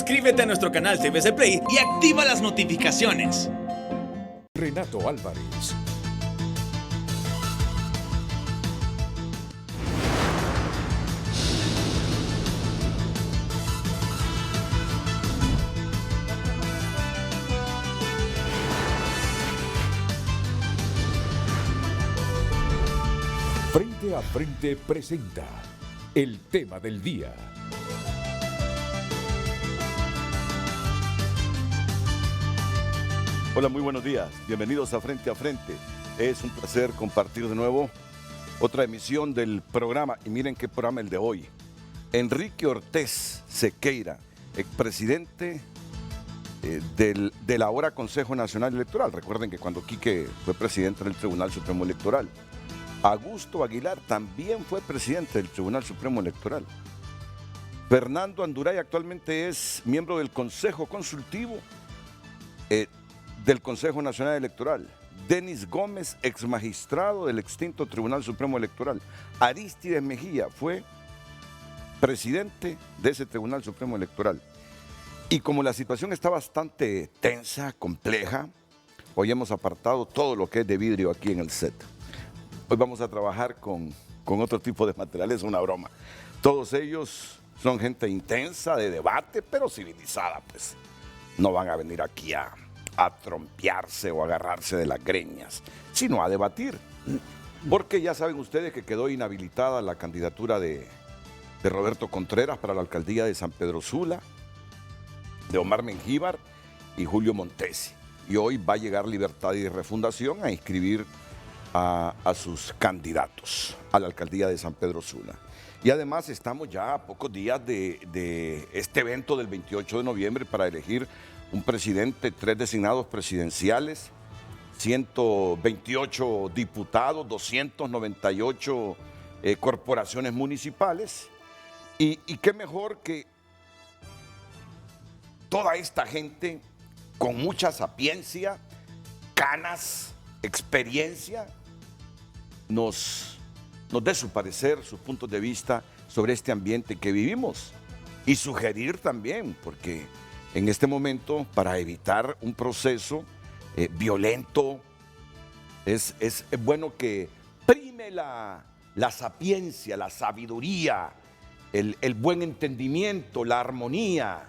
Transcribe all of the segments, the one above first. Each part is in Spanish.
Suscríbete a nuestro canal CBC Play y activa las notificaciones. Renato Álvarez. Frente a Frente presenta el tema del día. Hola, muy buenos días. Bienvenidos a Frente. Es un placer compartir de nuevo otra emisión del programa. Y miren qué programa el de hoy. Enrique Ortiz Sequeira, expresidente del ahora Consejo Nacional Electoral. Recuerden que cuando Quique fue presidente del Tribunal Supremo Electoral, Augusto Aguilar también fue presidente del Tribunal Supremo Electoral. Fernando Anduray actualmente es miembro del Consejo Consultivo del Consejo Nacional Electoral. Denis Gómez, ex magistrado del extinto Tribunal Supremo Electoral. Arístides Mejía fue presidente de ese Tribunal Supremo Electoral. Y como la situación está bastante tensa, compleja, hoy hemos apartado todo lo que es de vidrio aquí en el set. Hoy vamos a trabajar con otro tipo de material, es una broma. Todos ellos son gente intensa, de debate, pero civilizada, pues. No van a venir aquí a trompearse o agarrarse de las greñas, sino a debatir. Porque ya saben ustedes que quedó inhabilitada la candidatura de Roberto Contreras para la alcaldía de San Pedro Sula, de Omar Mengíbar y Julio Montesi. Y hoy va a llegar Libertad y Refundación a inscribir a sus candidatos a la alcaldía de San Pedro Sula. Y además estamos ya a pocos días de este evento del 28 de noviembre para elegir un presidente, 3 designados presidenciales, 128 diputados, 298 corporaciones municipales. Y qué mejor que toda esta gente con mucha sapiencia, canas, experiencia, nos dé su parecer, sus puntos de vista sobre este ambiente que vivimos y sugerir también, porque en este momento, para evitar un proceso violento, es bueno que prime la sapiencia, la sabiduría, el buen entendimiento, la armonía,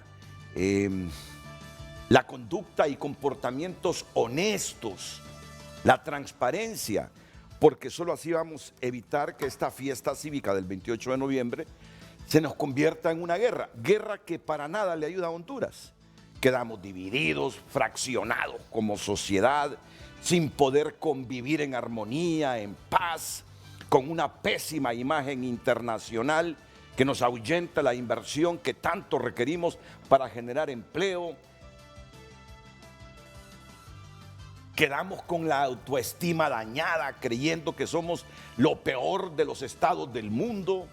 la conducta y comportamientos honestos, la transparencia, porque solo así vamos a evitar que esta fiesta cívica del 28 de noviembre se nos convierta en una guerra que para nada le ayuda a Honduras. Quedamos divididos, fraccionados como sociedad, sin poder convivir en armonía, en paz, con una pésima imagen internacional que nos ahuyenta la inversión que tanto requerimos para generar empleo. Quedamos con la autoestima dañada, creyendo que somos lo peor de los estados del mundo.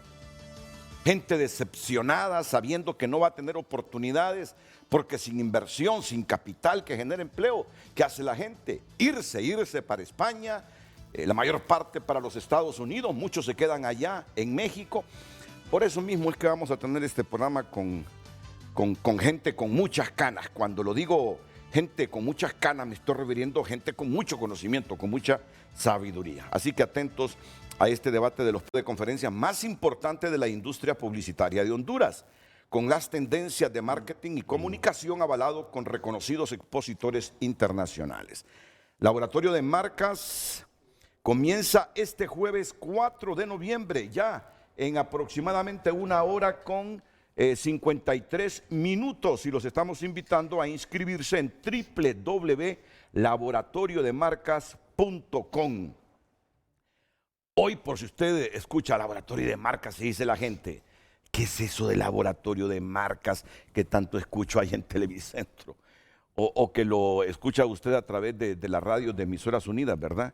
Gente decepcionada, sabiendo que no va a tener oportunidades, porque sin inversión, sin capital que genere empleo, ¿qué hace la gente? Irse para España, la mayor parte para los Estados Unidos, muchos se quedan allá en México. Por eso mismo es que vamos a tener este programa con gente con muchas canas. Cuando lo digo gente con muchas canas, me estoy refiriendo a gente con mucho conocimiento, con mucha sabiduría. Así que atentos a este debate de los de conferencia más importante de la industria publicitaria de Honduras, con las tendencias de marketing y comunicación avalado con reconocidos expositores internacionales. Laboratorio de Marcas comienza este jueves 4 de noviembre, ya en aproximadamente 1 hora con 53 minutos, y los estamos invitando a inscribirse en www.laboratoriodemarcas.com. Hoy, por si usted escucha Laboratorio de Marcas y dice la gente, ¿qué es eso de Laboratorio de Marcas que tanto escucho ahí en Televicentro? O que lo escucha usted a través de la radio de Emisoras Unidas, ¿verdad?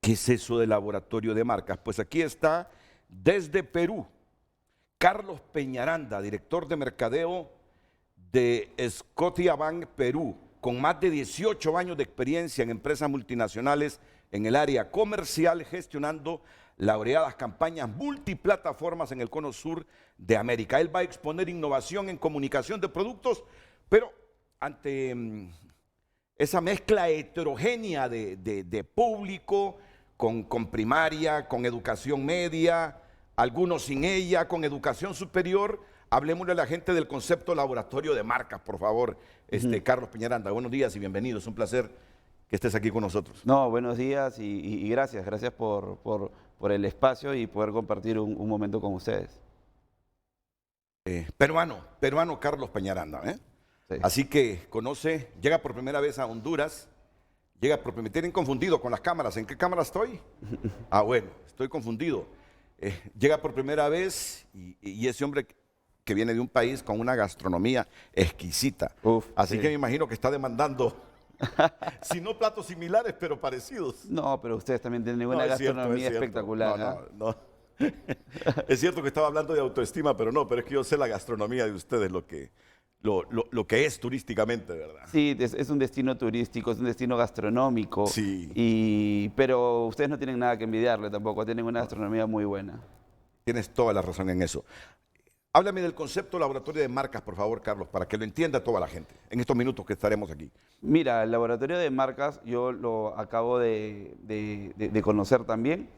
¿Qué es eso de Laboratorio de Marcas? Pues aquí está desde Perú Carlos Peñaranda, director de mercadeo de Scotiabank Perú, con más de 18 años de experiencia en empresas multinacionales en el área comercial, gestionando laureadas campañas multiplataformas en el cono sur de América. Él va a exponer innovación en comunicación de productos, pero ante esa mezcla heterogénea de público, con primaria, con educación media, algunos sin ella, con educación superior. Hablemosle a la gente del concepto laboratorio de marcas, por favor. Carlos Peñaranda, buenos días y bienvenido. Es un placer que estés aquí con nosotros. No, buenos días y gracias. Gracias por el espacio y poder compartir un momento con ustedes. Peruano Carlos Peñaranda, ¿eh? Sí. Así que llega por primera vez a Honduras, me tienen confundido con las cámaras. ¿En qué cámara estoy? Ah, bueno, estoy confundido. Llega por primera vez y ese hombre que viene de un país con una gastronomía exquisita. Así sí. que me imagino que está demandando, si no platos similares, pero parecidos. No, pero ustedes también tienen una gastronomía espectacular. No. Es cierto que estaba hablando de autoestima, pero es que yo sé la gastronomía de ustedes, lo que es turísticamente, ¿verdad? Sí, es un destino turístico, es un destino gastronómico. Sí. Pero ustedes no tienen nada que envidiarle tampoco, tienen una gastronomía muy buena. Tienes toda la razón en eso. Háblame del concepto laboratorio de marcas, por favor, Carlos, para que lo entienda toda la gente en estos minutos que estaremos aquí. Mira, el laboratorio de marcas yo lo acabo de conocer también.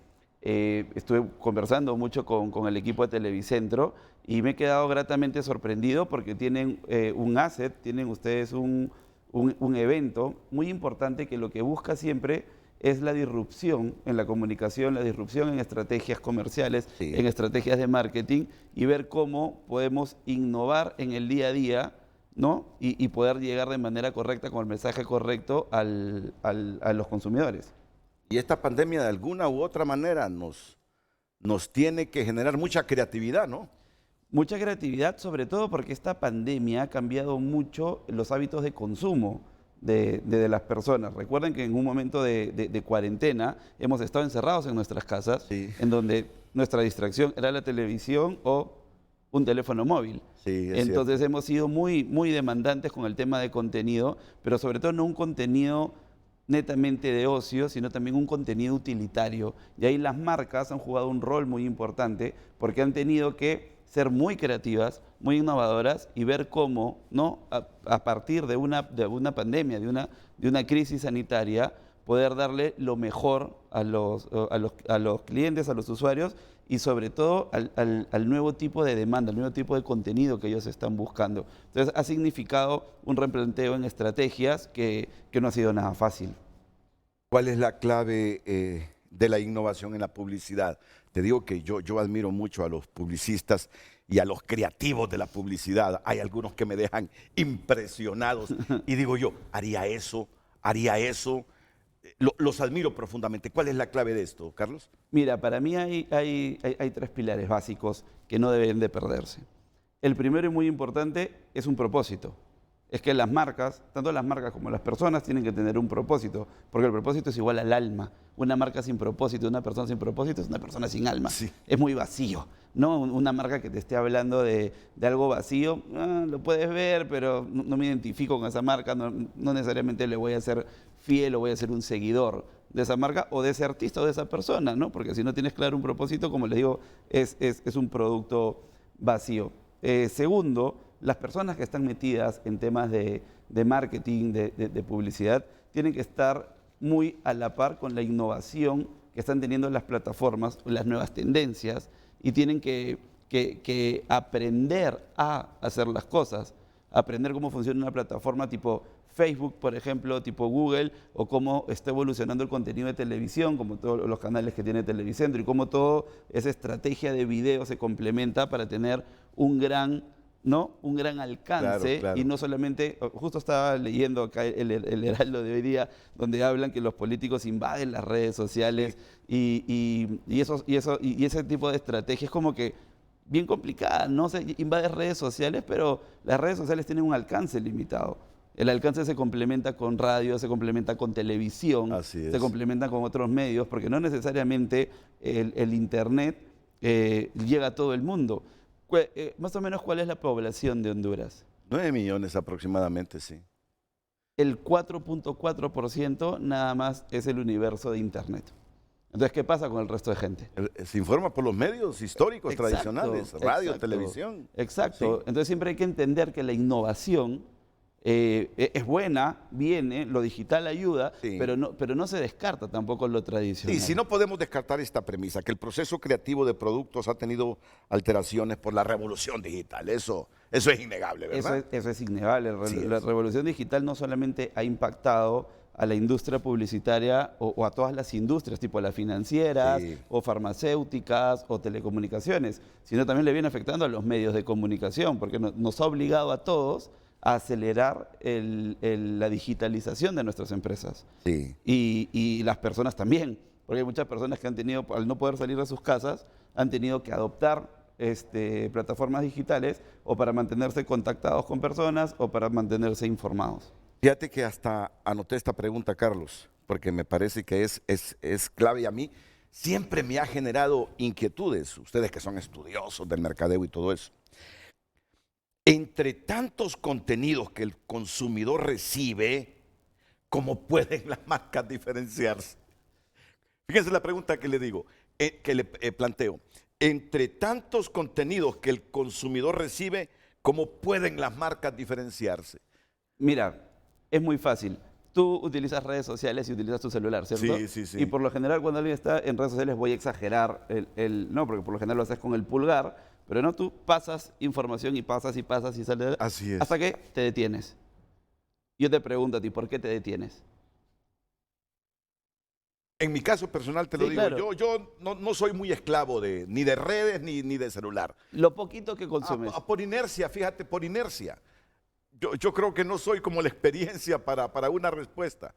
Estuve conversando mucho con el equipo de Televicentro y me he quedado gratamente sorprendido porque tienen un asset, tienen ustedes un evento muy importante que lo que busca siempre es la disrupción en la comunicación, la disrupción en estrategias comerciales, sí, en estrategias de marketing y ver cómo podemos innovar en el día a día, ¿no? Y poder llegar de manera correcta, con el mensaje correcto a los consumidores. Y esta pandemia de alguna u otra manera nos tiene que generar mucha creatividad, ¿no? Mucha creatividad, sobre todo porque esta pandemia ha cambiado mucho los hábitos de consumo de las personas. Recuerden que en un momento de cuarentena hemos estado encerrados en nuestras casas, sí, en donde nuestra distracción era la televisión o un teléfono móvil. Sí, entonces hemos sido muy, muy demandantes con el tema de contenido, pero sobre todo no un contenido netamente de ocio, sino también un contenido utilitario. Y ahí las marcas han jugado un rol muy importante porque han tenido que ser muy creativas, muy innovadoras y ver cómo, ¿no? a partir de una pandemia, de una crisis sanitaria, poder darle lo mejor a los clientes, a los usuarios y sobre todo al nuevo tipo de demanda, al nuevo tipo de contenido que ellos están buscando. Entonces ha significado un replanteo en estrategias que no ha sido nada fácil. ¿Cuál es la clave de la innovación en la publicidad? Te digo que yo admiro mucho a los publicistas y a los creativos de la publicidad. Hay algunos que me dejan impresionados y digo yo, haría eso. Los admiro profundamente. ¿Cuál es la clave de esto, Carlos? Mira, para mí hay tres pilares básicos que no deben de perderse. El primero y muy importante es un propósito. Es que las marcas, tanto las marcas como las personas, tienen que tener un propósito, porque el propósito es igual al alma. Una marca sin propósito, una persona sin propósito es una persona sin alma. Sí. Es muy vacío, ¿no? Una marca que te esté hablando de algo vacío, lo puedes ver, pero no me identifico con esa marca, no necesariamente le voy a ser fiel o voy a ser un seguidor de esa marca o de ese artista o de esa persona, ¿no? Porque si no tienes claro un propósito, como les digo, es un producto vacío. Segundo, las personas que están metidas en temas de marketing, de publicidad, tienen que estar muy a la par con la innovación que están teniendo las plataformas, las nuevas tendencias, y tienen que aprender a hacer las cosas, aprender cómo funciona una plataforma tipo Facebook, por ejemplo, tipo Google, o cómo está evolucionando el contenido de televisión, como todos los canales que tiene Televicentro, y cómo toda esa estrategia de video se complementa para tener un gran alcance. Claro. Y no solamente, justo estaba leyendo acá el Heraldo de hoy día, donde hablan que los políticos invaden las redes sociales, y ese tipo de estrategia es como que bien complicada, no se invade redes sociales, pero las redes sociales tienen un alcance limitado. El alcance se complementa con radio, se complementa con televisión, se complementa con otros medios, porque no necesariamente el Internet llega a todo el mundo. Más o menos, ¿cuál es la población de Honduras? 9 millones aproximadamente, sí. El 4.4% nada más es el universo de Internet. Entonces, ¿qué pasa con el resto de gente? Se informa por los medios históricos Exacto, tradicionales, radio, exacto, televisión. Exacto. Sí. Entonces siempre hay que entender que la innovación es buena, viene, lo digital ayuda, Sí. pero no se descarta tampoco lo tradicional. Y si no podemos descartar esta premisa, que el proceso creativo de productos ha tenido alteraciones por la revolución digital. Eso es innegable, ¿verdad? Eso es innegable. Sí La es. revolución digital no solamente ha impactado a la industria publicitaria o a todas las industrias, tipo las financieras, Sí. o farmacéuticas, o telecomunicaciones, sino también le viene afectando a los medios de comunicación, porque nos ha obligado a todos a acelerar la digitalización de nuestras empresas. Sí. Y las personas también, porque hay muchas personas que han tenido, al no poder salir de sus casas, han tenido que adoptar plataformas digitales o para mantenerse contactados con personas o para mantenerse informados. Fíjate que hasta anoté esta pregunta, Carlos, porque me parece que es clave y a mí siempre me ha generado inquietudes, ustedes que son estudiosos del mercadeo y todo eso. Entre tantos contenidos que el consumidor recibe, ¿cómo pueden las marcas diferenciarse? Fíjense la pregunta que le digo, que le planteo. Entre tantos contenidos que el consumidor recibe, ¿cómo pueden las marcas diferenciarse? Mira, es muy fácil. Tú utilizas redes sociales y utilizas tu celular, ¿cierto? Sí, sí, sí. Y por lo general cuando alguien está en redes sociales, voy a exagerar no, porque por lo general lo haces con el pulgar, pero no, tú pasas información y pasas y pasas y sales Así es. hasta que te detienes. Yo te pregunto a ti, ¿por qué te detienes? En mi caso personal te lo Sí, digo, claro. yo no soy muy esclavo ni de redes ni de celular. Lo poquito que consumes. Por inercia, fíjate, por inercia. Yo creo que no soy como la experiencia para una respuesta.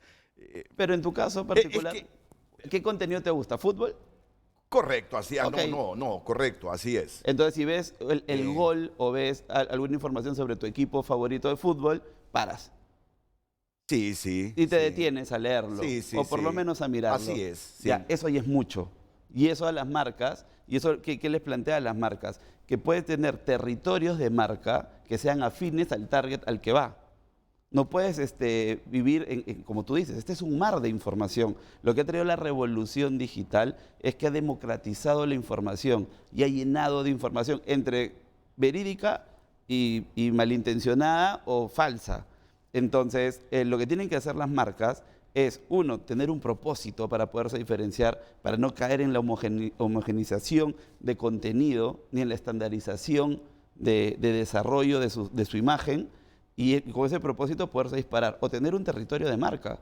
Pero en tu caso particular, que- ¿qué contenido te gusta? ¿Fútbol? Correcto, así Ok. no, correcto, así es. Entonces, si ves el gol o ves alguna información sobre tu equipo favorito de fútbol, paras Sí, sí. y te sí. detienes a leerlo, Sí, sí, o por lo sí. menos a mirarlo. Así es, sí. Ya, eso ya es mucho. Y eso a las marcas, y eso ¿qué les plantea a las marcas? Que puede tener territorios de marca que sean afines al target al que va. No puedes vivir, como tú dices, este es un mar de información. Lo que ha traído la revolución digital es que ha democratizado la información y ha llenado de información entre verídica y malintencionada o falsa. Entonces, lo que tienen que hacer las marcas es, uno, tener un propósito para poderse diferenciar, para no caer en la homogeneización de contenido ni en la estandarización de desarrollo de su imagen, y con ese propósito poderse disparar o tener un territorio de marca.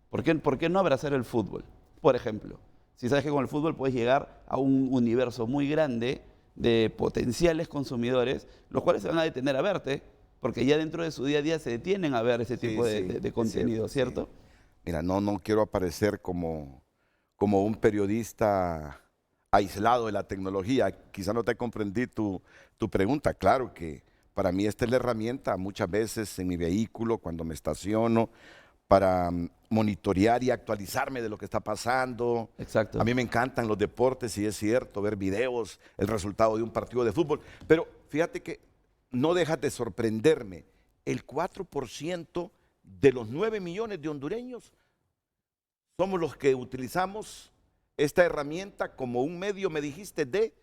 ¿Por qué no abrazar el fútbol? Por ejemplo, si sabes que con el fútbol puedes llegar a un universo muy grande de potenciales consumidores, los cuales se van a detener a verte, porque ya dentro de su día a día se detienen a ver ese tipo de es contenido, cierto, ¿cierto? sí. Mira, no quiero aparecer como un periodista aislado de la tecnología. Quizá no te comprendí tu pregunta. Claro que para mí esta es la herramienta muchas veces en mi vehículo, cuando me estaciono, para monitorear y actualizarme de lo que está pasando. Exacto. A mí me encantan los deportes y es cierto, ver videos, el resultado de un partido de fútbol. Pero fíjate que no dejas de sorprenderme. El 4% de los 9 millones de hondureños somos los que utilizamos esta herramienta como un medio, me dijiste, de...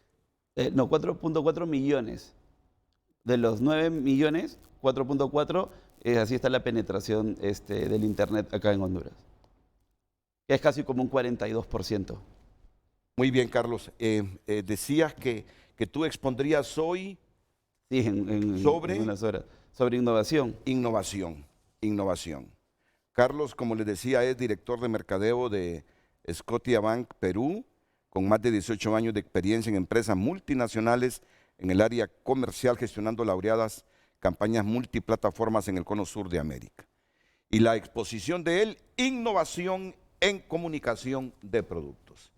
No, 4.4 millones. De los 9 millones, 4.4, así está la penetración del Internet acá en Honduras. Es casi como un 42%. Muy bien, Carlos. Decías que tú expondrías hoy Sí, en ¿Sobre? unas horas. Sobre innovación. innovación. Carlos, como les decía, es director de mercadeo de Scotiabank Perú, con más de 18 años de experiencia en empresas multinacionales en el área comercial, gestionando laureadas campañas multiplataformas en el cono sur de América. Y la exposición de él, innovación en comunicación de productos.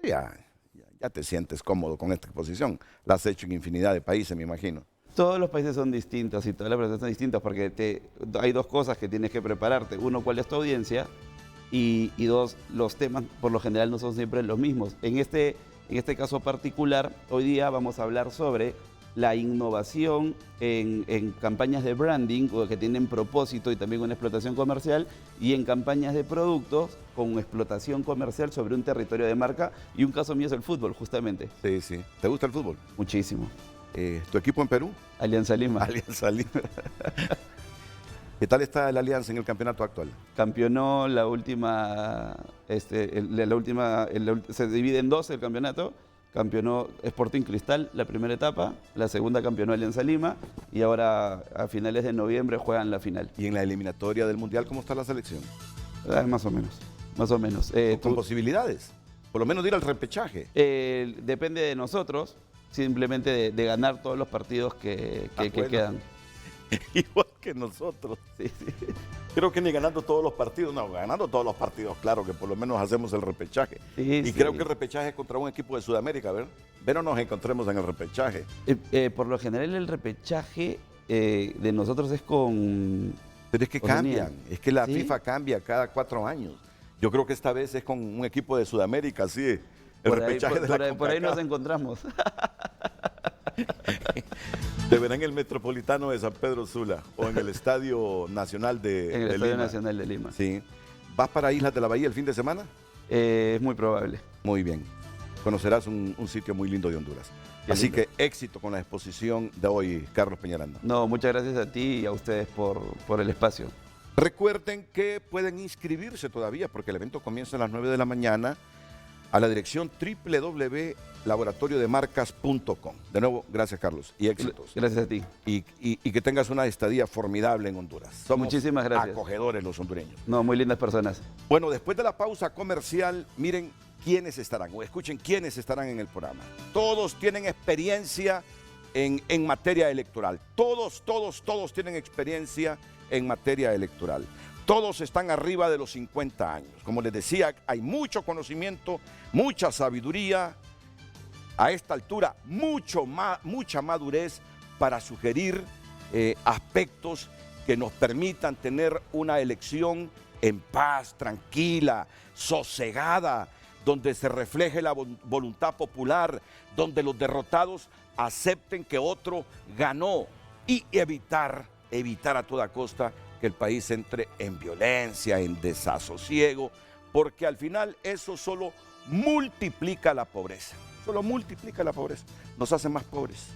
Ya te sientes cómodo con esta exposición. La has hecho en infinidad de países, me imagino. Todos los países son distintos y todas las personas son distintas porque hay dos cosas que tienes que prepararte. Uno, cuál es tu audiencia y dos, los temas por lo general no son siempre los mismos. En este caso particular, hoy día vamos a hablar sobre la innovación en campañas de branding que tienen propósito y también una explotación comercial, y en campañas de productos con explotación comercial sobre un territorio de marca. Y un caso mío es el fútbol, justamente. Sí, sí. ¿Te gusta el fútbol? Muchísimo. ¿Tu equipo en Perú? Alianza Lima. Alianza Lima. ¿Qué tal está la Alianza en el campeonato actual? Campeonó la última, se divide en dos el campeonato. Campeonó Sporting Cristal la primera etapa, la segunda campeonó Alianza Lima y ahora a finales de noviembre juegan la final. ¿Y en la eliminatoria del Mundial cómo está la selección? Más o menos, más o menos. ¿Con posibilidades? Por lo menos de ir al repechaje. Depende de nosotros, simplemente de ganar todos los partidos que Bueno. quedan. Igual que nosotros. Sí, sí. Creo que ni ganando todos los partidos, no, ganando todos los partidos, claro que por lo menos hacemos el repechaje. Sí, y sí. creo que el repechaje es contra un equipo de Sudamérica, ¿ver? Pero nos encontremos en el repechaje. Por lo general el repechaje de nosotros es con... Pero es que Con cambian, Unión. es que la ¿Sí? FIFA cambia cada 4 años. Yo creo que esta vez es con un equipo de Sudamérica, sí. El repechaje de la por ahí nos CONCACAF. encontramos. Te verán en el Metropolitano de San Pedro Sula o en el Estadio Nacional de En el de Estadio Lima. Nacional de Lima. Sí. ¿Vas para Islas de la Bahía el fin de semana? Es muy probable. Muy bien. Conocerás un sitio muy lindo de Honduras. Qué Así lindo. que éxito con la exposición de hoy, Carlos Peñaranda. No, muchas gracias a ti y a ustedes por el espacio. Recuerden que pueden inscribirse todavía porque el evento comienza a las 9 de la mañana a la dirección www.laboratoriodemarcas.com. De nuevo, gracias Carlos y éxitos. Gracias a ti. Y que tengas una estadía formidable en Honduras. Somos Muchísimas gracias. acogedores los hondureños. No, muy lindas personas. Bueno, después de la pausa comercial, miren quiénes estarán o escuchen quiénes estarán en el programa. Todos tienen experiencia en materia electoral. Todos tienen experiencia en materia electoral. Todos están arriba de los 50 años. Como les decía, hay mucho conocimiento, mucha sabiduría. A esta altura, mucha madurez para sugerir aspectos que nos permitan tener una elección en paz, tranquila, sosegada, donde se refleje la voluntad popular, donde los derrotados acepten que otro ganó y evitar a toda costa que el país entre en violencia, en desasosiego, porque al final eso solo multiplica la pobreza, nos hace más pobres.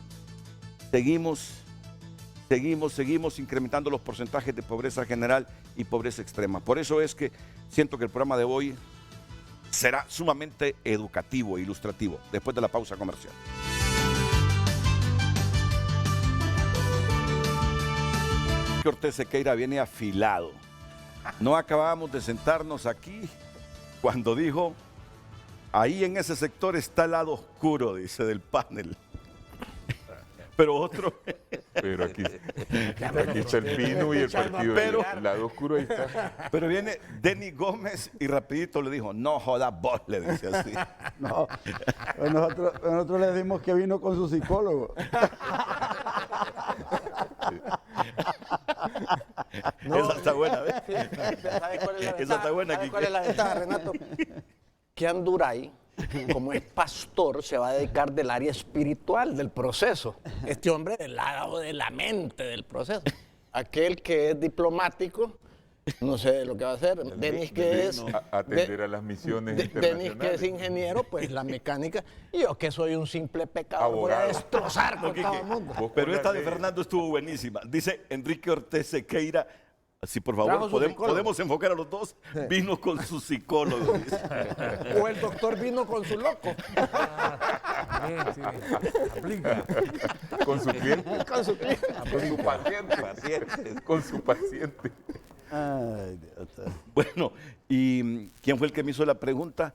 Seguimos incrementando los porcentajes de pobreza general y pobreza extrema. Por eso es que siento que el programa de hoy será sumamente educativo e ilustrativo, después de la pausa comercial. Ortez Sequeira viene afilado. No acabábamos de sentarnos aquí cuando dijo, ahí en ese sector está el lado oscuro, dice, del panel. Pero otro... Pero aquí está el vino y el partido. Pero- El lado oscuro ahí está. Pero viene Denis Gómez y rapidito le dijo, no jodas vos, le dice así. No, nosotros le dimos que vino con su psicólogo. Esa está buena, ¿ves? ¿Sabes cuál es la Esa ventaja? está buena, ¿Sabes Quique. cuál es la ventaja, Renato? Que Anduray, como es pastor, se va a dedicar del área espiritual del proceso. Este hombre del lado de la mente del proceso. Aquel que es diplomático, no sé lo que va a hacer. Denis que es... Atender a las misiones Denis internacionales. que es ingeniero, pues la mecánica. Y yo que soy un simple pecador, voy a Abogado. destrozar con todo el mundo. Vos Pero con esta la de ley. Fernando estuvo buenísima. Dice Enrique Ortez Sequeira, así por Trajo favor, su psicólogo. podemos enfocar a los dos. Vino con su psicólogo. dice. O el doctor vino con su loco. Con su cliente. Con su cliente. Con su paciente. Con su paciente. Ay, Dios. Bueno, ¿y quién fue el que me hizo la pregunta?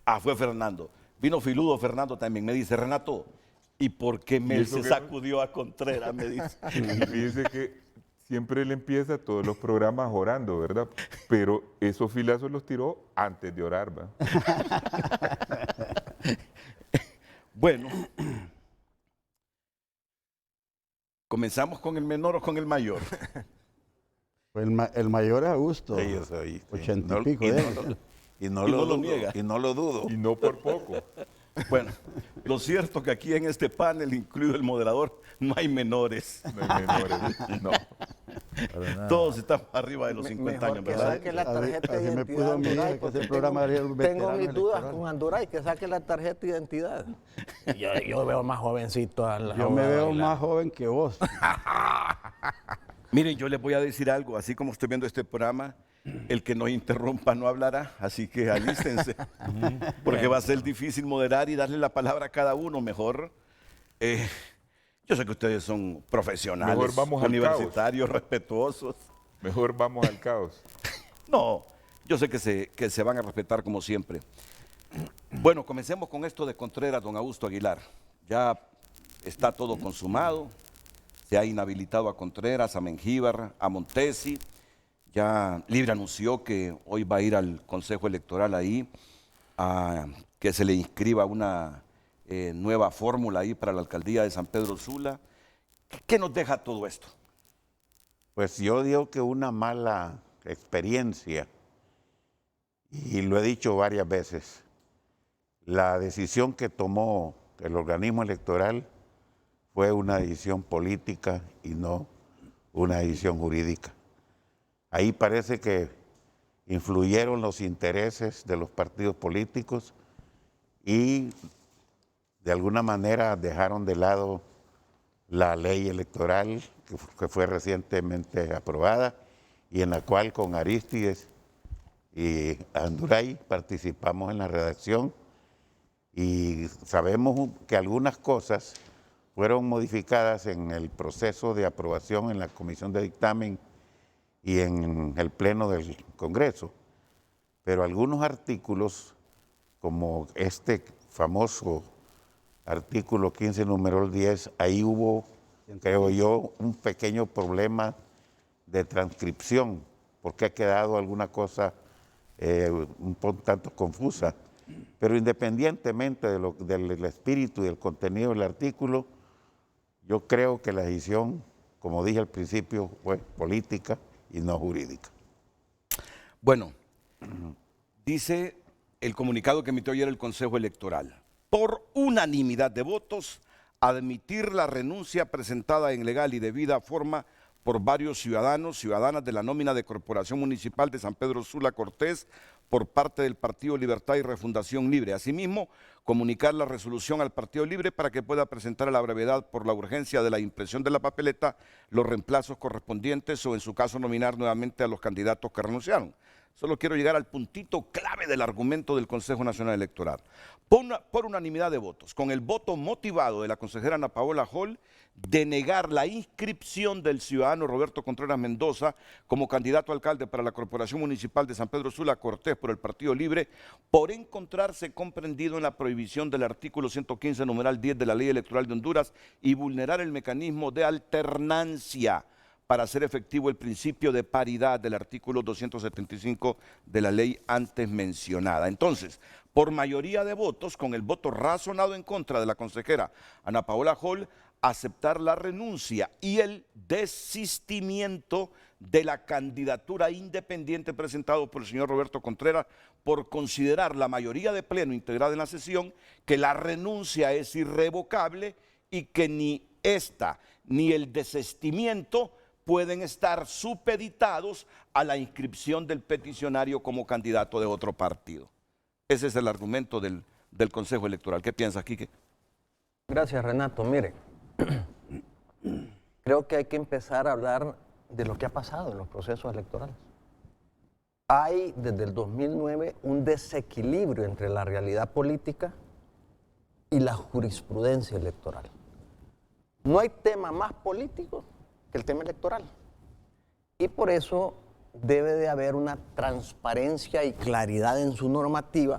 Ah, fue Fernando. Vino filudo Fernando también. Me dice, Renato, ¿y por qué Mel eso se qué? sacudió a Contreras? Me dice. Y fíjese que siempre él empieza todos los programas orando, ¿verdad? Pero esos filazos los tiró antes de orar, ¿va? Bueno, ¿comenzamos con el menor o con el mayor? Pues el mayor es Augusto. Sí, yo soy. Sí. 80 No- y pico y de no él. lo- y no Y no lo lo dudo, niega. y no lo dudo. Y no por poco. Bueno, lo cierto que aquí en este panel, incluido el moderador, no hay menores. No hay menores, no. Todos estamos arriba de los 50 años, que ¿verdad? saque la tarjeta de así me identidad. puso mi hija, Anduray, que porque ese programa era el tengo veterano mis dudas electoral. con Anduray, que saque la tarjeta de identidad. Yo veo más jovencito a la Yo me veo abogada. más joven que vos. Miren, yo les voy a decir algo, así como estoy viendo este programa, el que nos interrumpa no hablará, así que alístense, porque va a ser difícil moderar y darle la palabra a cada uno mejor. Yo sé que ustedes son profesionales, Mejor vamos al universitarios, respetuosos. Mejor vamos al caos. No, yo sé que se van a respetar como siempre. Bueno, comencemos con esto de Contreras, don Augusto Aguilar. Ya está todo consumado, se ha inhabilitado a Contreras, a Mengíbar, a Montesi. Ya Libre anunció que hoy va a ir al Consejo Electoral ahí a que se le inscriba una nueva fórmula ahí para la alcaldía de San Pedro Sula. ¿Qué nos deja todo esto? Pues yo digo que una mala experiencia, y lo he dicho varias veces, la decisión que tomó el organismo electoral fue una decisión política y no una decisión jurídica. Ahí parece que influyeron los intereses de los partidos políticos y de alguna manera dejaron de lado la ley electoral que fue recientemente aprobada y en la cual con Arístides y Anduray participamos en la redacción y sabemos que algunas cosas fueron modificadas en el proceso de aprobación en la Comisión de Dictamen y en el Pleno del Congreso, pero algunos artículos, como este famoso artículo 15, numeral 10, ahí hubo, creo yo, un pequeño problema de transcripción, porque ha quedado alguna cosa un tanto confusa. Pero independientemente del espíritu y del contenido del artículo, yo creo que la decisión, como dije al principio, fue política y no jurídica. Bueno, dice el comunicado que emitió ayer el Consejo Electoral. Por unanimidad de votos, admitir la renuncia presentada en legal y debida forma por varios ciudadanos, ciudadanas de la nómina de Corporación Municipal de San Pedro Sula Cortés por parte del Partido Libertad y Refundación Libre. Asimismo, comunicar la resolución al Partido Libre para que pueda presentar a la brevedad por la urgencia de la impresión de la papeleta los reemplazos correspondientes o en su caso nominar nuevamente a los candidatos que renunciaron. Solo quiero llegar al puntito clave del argumento del Consejo Nacional Electoral. Por unanimidad de votos, con el voto motivado de la consejera Ana Paola Hall, de negar la inscripción del ciudadano Roberto Contreras Mendoza como candidato a alcalde para la Corporación Municipal de San Pedro Sula Cortés por el Partido Libre, por encontrarse comprendido en la prohibición del artículo 115, numeral 10 de la Ley Electoral de Honduras y vulnerar el mecanismo de alternancia para hacer efectivo el principio de paridad del artículo 275 de la ley antes mencionada. Entonces, por mayoría de votos, con el voto razonado en contra de la consejera Ana Paola Hall, aceptar la renuncia y el desistimiento de la candidatura independiente presentado por el señor Roberto Contreras por considerar la mayoría de pleno integrada en la sesión que la renuncia es irrevocable y que ni esta ni el desistimiento pueden estar supeditados a la inscripción del peticionario como candidato de otro partido. Ese es el argumento del Consejo Electoral. ¿Qué piensas, Quique? Gracias, Renato. Mire, creo que hay que empezar a hablar de lo que ha pasado en los procesos electorales. Hay desde el 2009 un desequilibrio entre la realidad política y la jurisprudencia electoral. No hay tema más político que el tema electoral. Y por eso debe de haber una transparencia y claridad en su normativa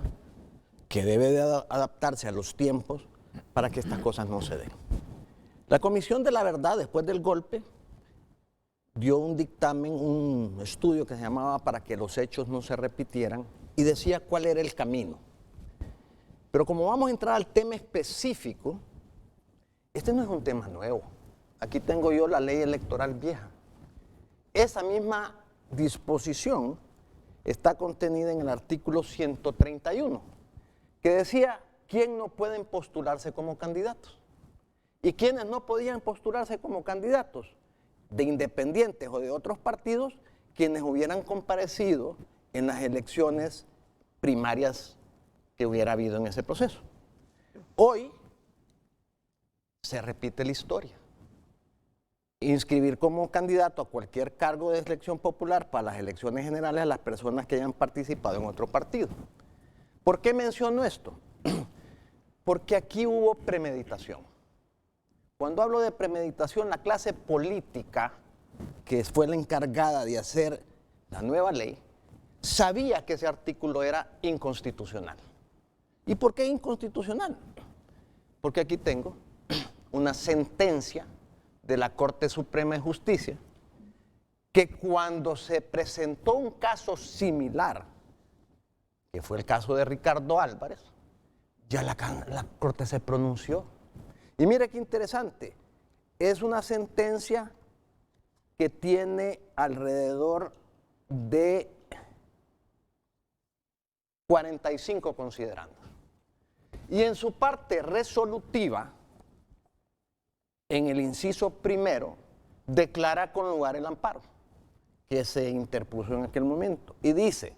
que debe de adaptarse a los tiempos para que estas cosas no se den. La Comisión de la Verdad, después del golpe, dio un dictamen, un estudio que se llamaba Para que los hechos no se repitieran, y decía cuál era el camino. Pero como vamos a entrar al tema específico, este no es un tema nuevo. Aquí tengo yo la ley electoral vieja. Esa misma disposición está contenida en el artículo 131, que decía quién no pueden postularse como candidatos. ¿Y quiénes no podían postularse como candidatos? De independientes o de otros partidos, quienes hubieran comparecido en las elecciones primarias que hubiera habido en ese proceso. Hoy se repite la historia. Inscribir como candidato a cualquier cargo de elección popular para las elecciones generales a las personas que hayan participado en otro partido. ¿Por qué menciono esto? Porque aquí hubo premeditación. Cuando hablo de premeditación, la clase política, que fue la encargada de hacer la nueva ley, sabía que ese artículo era inconstitucional. ¿Y por qué inconstitucional? Porque aquí tengo una sentencia de la Corte Suprema de Justicia que cuando se presentó un caso similar, que fue el caso de Ricardo Álvarez, ya la Corte se pronunció. Y mire qué interesante, es una sentencia que tiene alrededor de 45 considerandos. Y en su parte resolutiva, en el inciso primero, declara con lugar el amparo que se interpuso en aquel momento. Y dice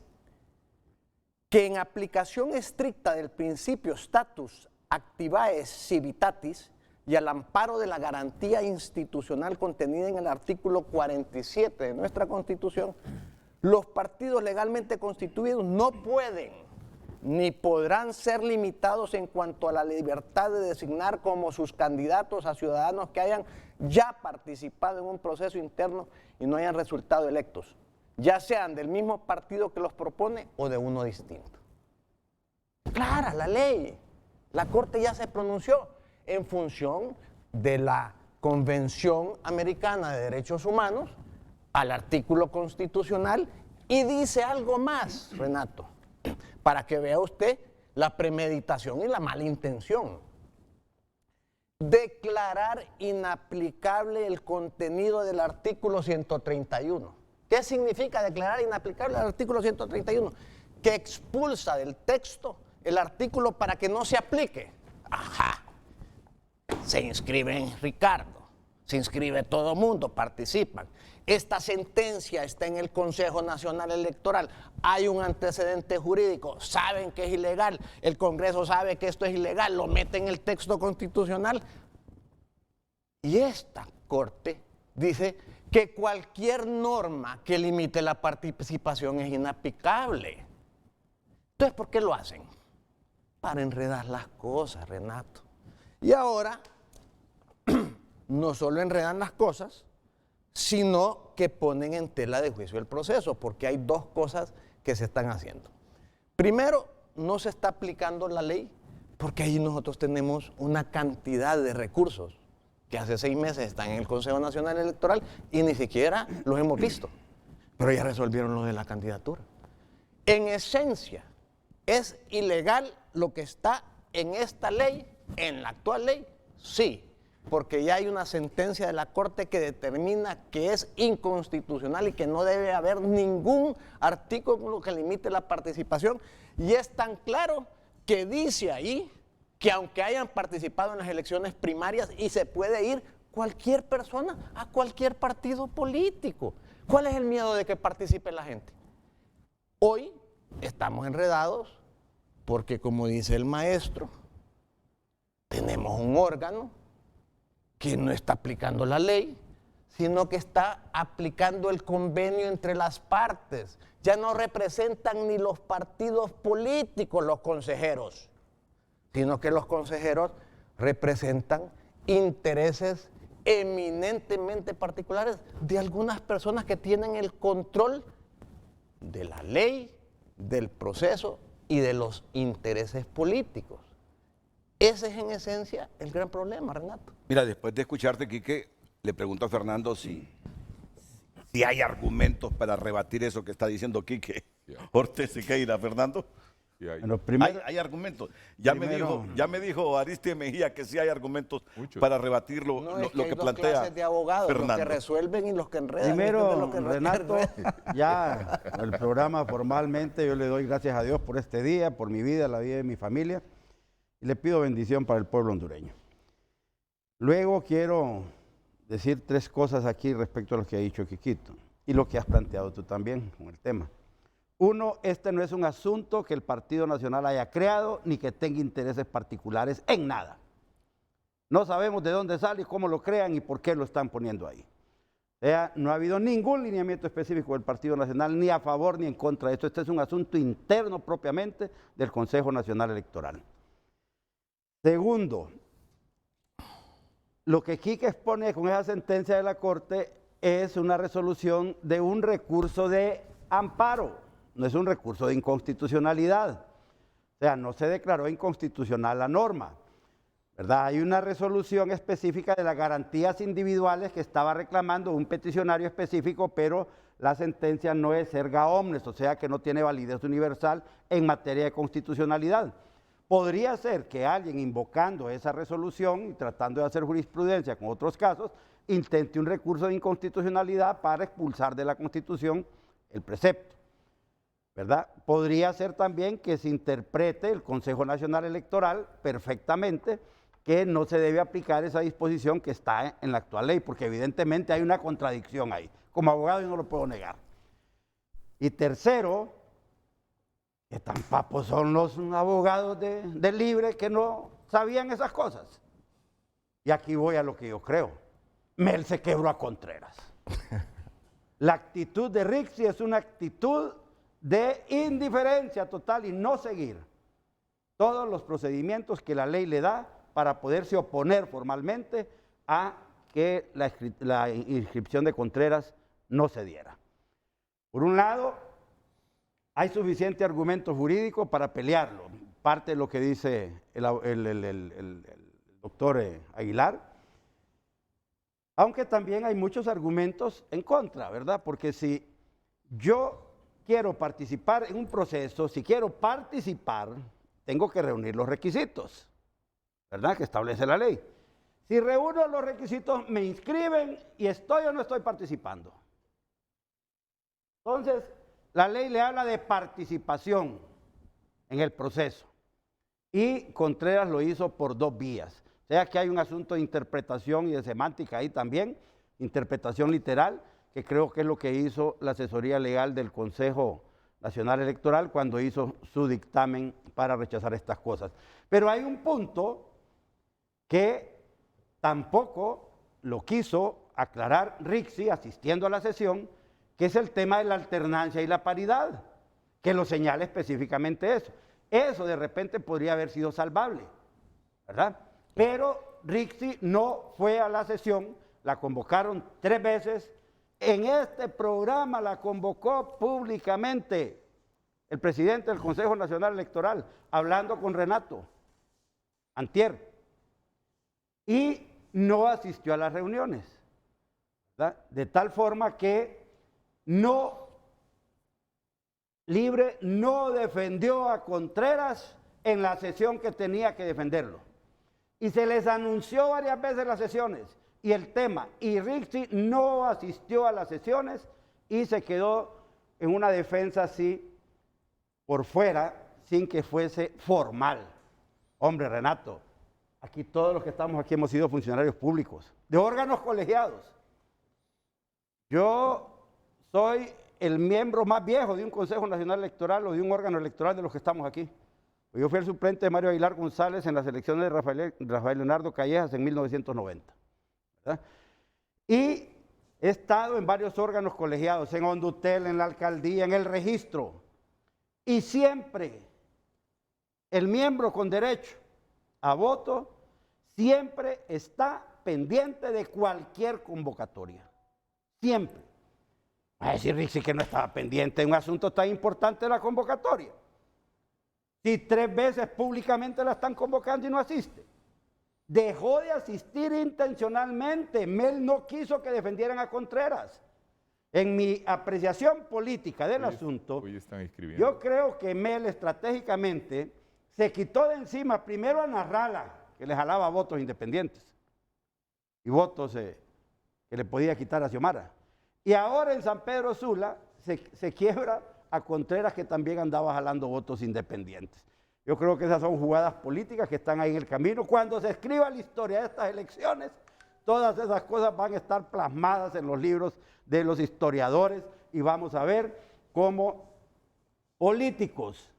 que en aplicación estricta del principio status activae civitatis y al amparo de la garantía institucional contenida en el artículo 47 de nuestra Constitución, los partidos legalmente constituidos no pueden ni podrán ser limitados en cuanto a la libertad de designar como sus candidatos a ciudadanos que hayan ya participado en un proceso interno y no hayan resultado electos, ya sean del mismo partido que los propone o de uno distinto. Clara la ley, la Corte ya se pronunció en función de la Convención Americana de Derechos Humanos al artículo constitucional y dice algo más, Renato, para que vea usted la premeditación y la mala intención. Declarar inaplicable el contenido del artículo 131. ¿Qué significa declarar inaplicable el artículo 131? Que expulsa del texto el artículo para que no se aplique. Ajá. Se inscribe Ricardo, se inscribe todo mundo, participan. Esta sentencia está en el Consejo Nacional Electoral. Hay un antecedente jurídico, saben que es ilegal, el Congreso sabe que esto es ilegal, lo mete en el texto constitucional. Y esta Corte dice que cualquier norma que limite la participación es inaplicable. Entonces, ¿por qué lo hacen? Para enredar las cosas, Renato. Y ahora, no solo enredan las cosas, sino que ponen en tela de juicio el proceso, porque hay dos cosas que se están haciendo. Primero, no se está aplicando la ley, porque ahí nosotros tenemos una cantidad de recursos que hace 6 meses están en el Consejo Nacional Electoral y ni siquiera los hemos visto, pero ya resolvieron lo de la candidatura. En esencia, ¿es ilegal lo que está en esta ley, en la actual ley? Sí, porque ya hay una sentencia de la Corte que determina que es inconstitucional y que no debe haber ningún artículo que limite la participación. Y es tan claro que dice ahí que aunque hayan participado en las elecciones primarias y se puede ir cualquier persona a cualquier partido político. ¿Cuál es el miedo de que participe la gente? Hoy estamos enredados porque, como dice el maestro, tenemos un órgano que no está aplicando la ley, sino que está aplicando el convenio entre las partes. Ya no representan ni los partidos políticos los consejeros, sino que los consejeros representan intereses eminentemente particulares de algunas personas que tienen el control de la ley, del proceso y de los intereses políticos. Ese es en esencia el gran problema, Renato. Mira, después de escucharte, Quique, le pregunto a Fernando si hay argumentos para rebatir eso que está diciendo Quique Ortiz Siqueira, Fernando. Sí, hay. Bueno, primero, Hay argumentos. Ya me dijo Aristide Mejía que sí hay argumentos para rebatir lo que hay dos plantea clases de abogados, Fernando. los que resuelven y los que enredan. primero, Los que Renato, ya el programa formalmente, yo le doy gracias a Dios por este día, por mi vida, la vida de mi familia. y le pido bendición para el pueblo hondureño. Luego quiero decir 3 cosas aquí respecto a lo que ha dicho Quiquito y lo que has planteado tú también con el tema. 1, este no es un asunto que el Partido Nacional haya creado ni que tenga intereses particulares en nada. No sabemos de dónde sale, cómo lo crean y por qué lo están poniendo ahí. O sea, no ha habido ningún lineamiento específico del Partido Nacional ni a favor ni en contra de esto. Este es un asunto interno propiamente del Consejo Nacional Electoral. Segundo, lo que Quique expone con esa sentencia de la Corte es una resolución de un recurso de amparo, no es un recurso de inconstitucionalidad. O sea, no se declaró inconstitucional la norma, ¿verdad? Hay una resolución específica de las garantías individuales que estaba reclamando un peticionario específico, pero la sentencia no es erga omnes, o sea que no tiene validez universal en materia de constitucionalidad. Podría ser que alguien invocando esa resolución y tratando de hacer jurisprudencia con otros casos, intente un recurso de inconstitucionalidad para expulsar de la Constitución el precepto, ¿verdad? Podría ser también que se interprete el Consejo Nacional Electoral perfectamente que no se debe aplicar esa disposición que está en la actual ley, porque evidentemente hay una contradicción ahí. Como abogado yo no lo puedo negar. Y tercero, que tan papos son los abogados de Libre que no sabían esas cosas. Y aquí voy a lo que yo creo. Mel se quebró a Contreras. La actitud de Rixi es una actitud de indiferencia total y no seguir todos los procedimientos que la ley le da para poderse oponer formalmente a que la inscripción de Contreras no se diera. Por un lado, hay suficiente argumento jurídico para pelearlo, parte de lo que dice el doctor Aguilar, aunque también hay muchos argumentos en contra, ¿verdad? Porque si yo quiero participar en un proceso, si quiero participar, tengo que reunir los requisitos, ¿verdad? Que establece la ley. Si reúno los requisitos, me inscriben y estoy o no estoy participando. Entonces, la ley le habla de participación en el proceso. Y Contreras lo hizo por 2 vías. O sea que hay un asunto de interpretación y de semántica ahí también, interpretación literal, que creo que es lo que hizo la asesoría legal del Consejo Nacional Electoral cuando hizo su dictamen para rechazar estas cosas. Pero hay un punto que tampoco lo quiso aclarar Rixi asistiendo a la sesión, que es el tema de la alternancia y la paridad, que lo señala específicamente eso. Eso de repente podría haber sido salvable, ¿verdad? Pero Rixi no fue a la sesión, la convocaron 3 veces. En este programa la convocó públicamente el presidente del Consejo Nacional Electoral, hablando con Renato antier, y no asistió a las reuniones, ¿verdad? De tal forma que Libre no defendió a Contreras en la sesión que tenía que defenderlo. Y se les anunció varias veces las sesiones y el tema, y Rixi no asistió a las sesiones y se quedó en una defensa así por fuera, sin que fuese formal. Hombre, Renato, aquí todos los que estamos aquí hemos sido funcionarios públicos, de órganos colegiados. Yo soy el miembro más viejo de un Consejo Nacional Electoral o de un órgano electoral de los que estamos aquí. Yo fui el suplente de Mario Aguilar González en las elecciones de Rafael Leonardo Callejas en 1990. ¿Verdad? Y he estado en varios órganos colegiados, en Hondutel, en la alcaldía, en el registro. Y siempre el miembro con derecho a voto siempre está pendiente de cualquier convocatoria. Siempre. Va a decir Rixi que no estaba pendiente de un asunto tan importante de la convocatoria. Si 3 veces públicamente la están convocando y no asiste. Dejó de asistir intencionalmente. Mel no quiso que defendieran a Contreras. En mi apreciación política del asunto, yo creo que Mel estratégicamente se quitó de encima primero a Narrala, que le jalaba votos independientes y votos que le podía quitar a Xiomara. Y ahora en San Pedro Sula se quiebra a Contreras, que también andaba jalando votos independientes. Yo creo que esas son jugadas políticas que están ahí en el camino. Cuando se escriba la historia de estas elecciones, todas esas cosas van a estar plasmadas en los libros de los historiadores y vamos a ver cómo políticos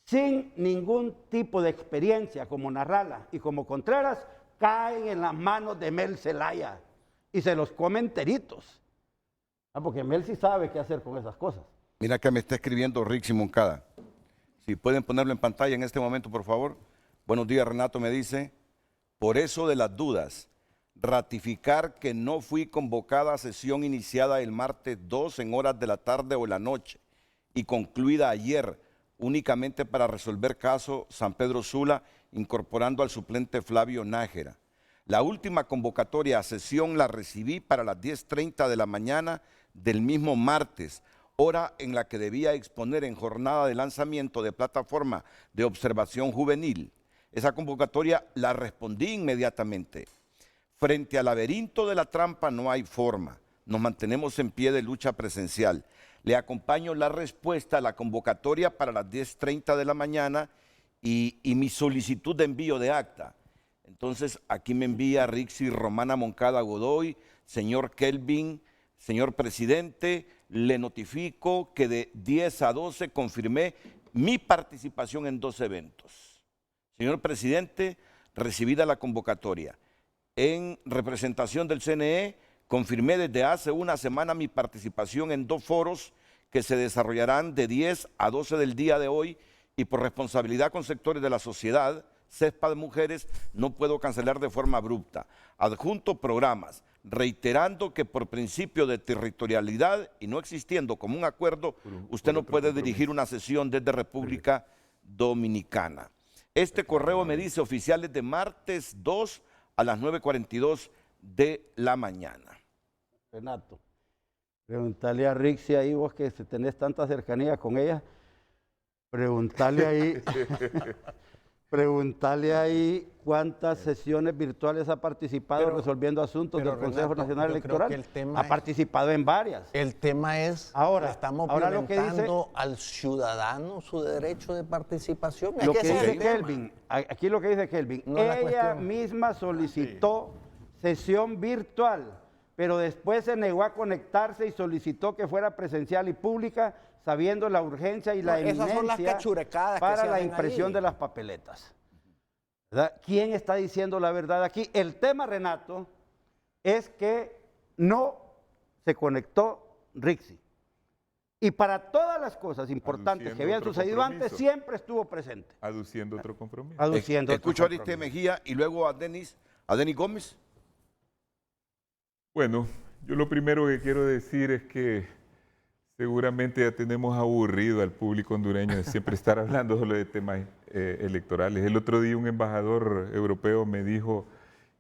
sin ningún tipo de experiencia como Narrala y como Contreras caen en las manos de Mel Zelaya y se los comen enteritos. Porque Mel sí sabe qué hacer con esas cosas. Mira que me está escribiendo Rixi Moncada. Si pueden ponerlo en pantalla en este momento, por favor. Buenos días, Renato, me dice. Por eso de las dudas, ratificar que no fui convocada a sesión iniciada el martes 2 en horas de la tarde o la noche y concluida ayer únicamente para resolver caso San Pedro Sula, incorporando al suplente Flavio Nájera. La última convocatoria a sesión la recibí para las 10:30 de la mañana del mismo martes, hora en la que debía exponer en jornada de lanzamiento de plataforma de observación juvenil. Esa convocatoria la respondí inmediatamente. Frente al laberinto de la trampa no hay forma. Nos mantenemos en pie de lucha presencial. Le acompaño la respuesta a la convocatoria para las 10:30 de la mañana y mi solicitud de envío de acta. Entonces, aquí me envía Rixi Romana Moncada Godoy, señor Kelvin, señor presidente, le notifico que de 10 a 12 confirmé mi participación en 2 eventos. Señor presidente, recibida la convocatoria. En representación del CNE, confirmé desde hace una semana mi participación en 2 foros que se desarrollarán de 10 a 12 del día de hoy y por responsabilidad con sectores de la sociedad, CESPA de mujeres, no puedo cancelar de forma abrupta. Adjunto programas, reiterando que por principio de territorialidad y no existiendo como un acuerdo, usted no puede dirigir una sesión desde República Dominicana. Este correo me dice oficiales de martes 2 a las 9:42 de la mañana. Renato, preguntale a Rixi ahí, vos que tenés tanta cercanía con ella, preguntale ahí cuántas sesiones virtuales ha participado resolviendo asuntos del Consejo Renato, Nacional yo creo Electoral. que el tema Ha participado en varias. El tema es, Ahora, estamos ahora lo que dice- violentando al ciudadano su derecho de participación. Lo que ese es dice el tema. Kelvin, aquí lo que dice Kelvin, No es la ella cuestión. misma solicitó sesión virtual, pero después se negó a conectarse y solicitó que fuera presencial y pública, sabiendo la urgencia y la No, esas son las eminencia cachurecadas que para se la hacen impresión ahí. de las papeletas. ¿Verdad? ¿Quién está diciendo la verdad aquí? El tema, Renato, es que no se conectó Rixi. Y para todas las cosas importantes Aduciendo que habían otro sucedido antes, compromiso. siempre estuvo presente. Aduciendo otro compromiso. Aduciendo otro Escucho a Ariste compromiso. Mejía y luego a Denis Gómez. Bueno, yo lo primero que quiero decir es que seguramente ya tenemos aburrido al público hondureño de siempre estar hablando solo de temas electorales. El otro día un embajador europeo me dijo,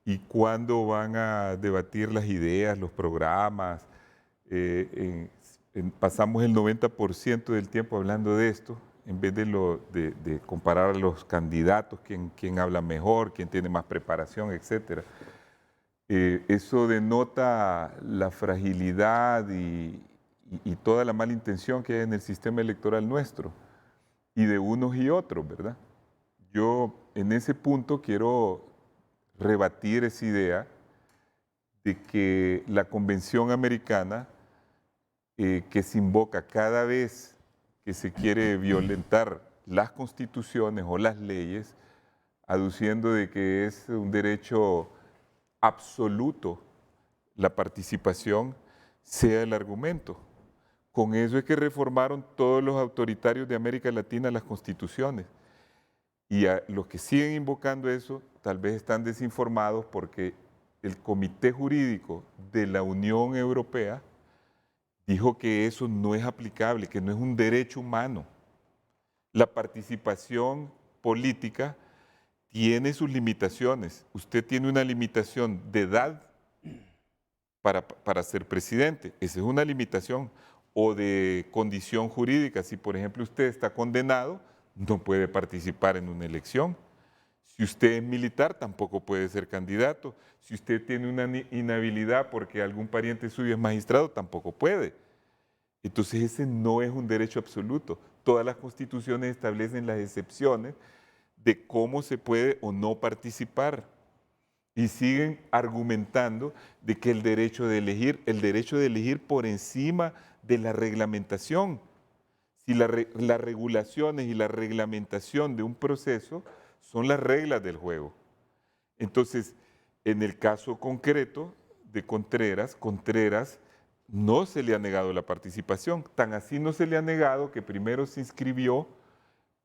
¿y cuándo van a debatir las ideas, los programas? Pasamos el 90% del tiempo hablando de esto, en vez de comparar a los candidatos, quién habla mejor, quién tiene más preparación, etcétera. Eso denota la fragilidad y toda la mala intención que hay en el sistema electoral nuestro, y de unos y otros, ¿verdad? Yo en ese punto quiero rebatir esa idea de que la Convención Americana, que se invoca cada vez que se quiere violentar las constituciones o las leyes, aduciendo de que es un derecho absoluto la participación, sea el argumento. Con eso es que reformaron todos los autoritarios de América Latina las constituciones. Y a los que siguen invocando eso, tal vez están desinformados porque el Comité Jurídico de la Unión Europea dijo que eso no es aplicable, que no es un derecho humano. La participación política tiene sus limitaciones. Usted tiene una limitación de edad para ser presidente. Esa es una limitación. O de condición jurídica. Si, por ejemplo, usted está condenado, no puede participar en una elección. Si usted es militar, tampoco puede ser candidato. Si usted tiene una inhabilidad porque algún pariente suyo es magistrado, tampoco puede. Entonces, ese no es un derecho absoluto. Todas las constituciones establecen las excepciones de cómo se puede o no participar. Y siguen argumentando de que el derecho de elegir por encima de la reglamentación. Si las regulaciones y la reglamentación de un proceso son las reglas del juego. Entonces, en el caso concreto de Contreras, Contreras no se le ha negado la participación. Tan así no se le ha negado que primero se inscribió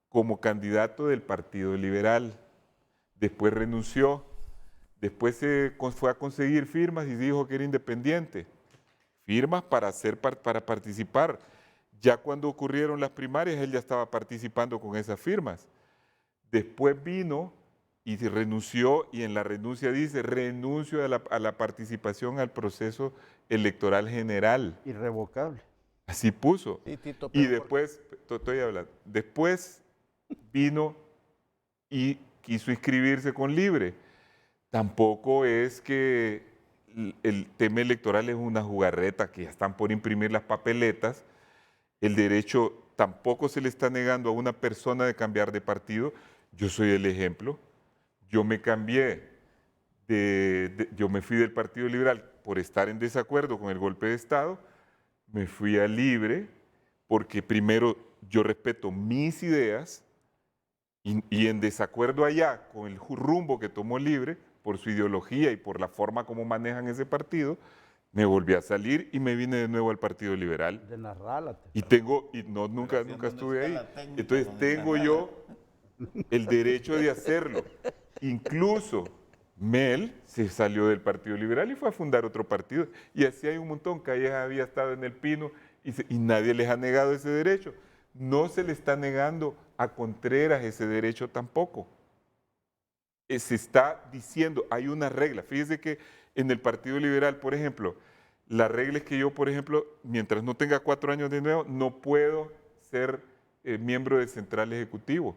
como candidato del Partido Liberal, después renunció, después se fue a conseguir firmas y dijo que era independiente. Firmas para participar. Ya cuando ocurrieron las primarias, él ya estaba participando con esas firmas. Después vino y renunció, y en la renuncia dice, renuncio a la participación al proceso electoral general. Irrevocable. Así puso. Sí, Tito, Y pero después, estoy hablando, después vino y quiso inscribirse con Libre. Tampoco es que el tema electoral es una jugarreta, que ya están por imprimir las papeletas. El derecho tampoco se le está negando a una persona de cambiar de partido. Yo soy el ejemplo. Yo me cambié, yo me fui del Partido Liberal por estar en desacuerdo con el golpe de Estado, me fui a Libre porque primero yo respeto mis ideas y en desacuerdo allá con el rumbo que tomó Libre por su ideología y por la forma como manejan ese partido, me volví a salir y me vine de nuevo al Partido Liberal. De narrálate. Nunca estuve ahí. Entonces tengo yo el derecho de hacerlo. Incluso Mel se salió del Partido Liberal y fue a fundar otro partido. Y así hay un montón. Calleja había estado en el Pino y nadie les ha negado ese derecho. No se le está negando a Contreras ese derecho tampoco. Se está diciendo, hay una regla. Fíjese que en el Partido Liberal, por ejemplo, la regla es que yo, por ejemplo, mientras no tenga 4 años de nuevo, no puedo ser miembro del Central Ejecutivo.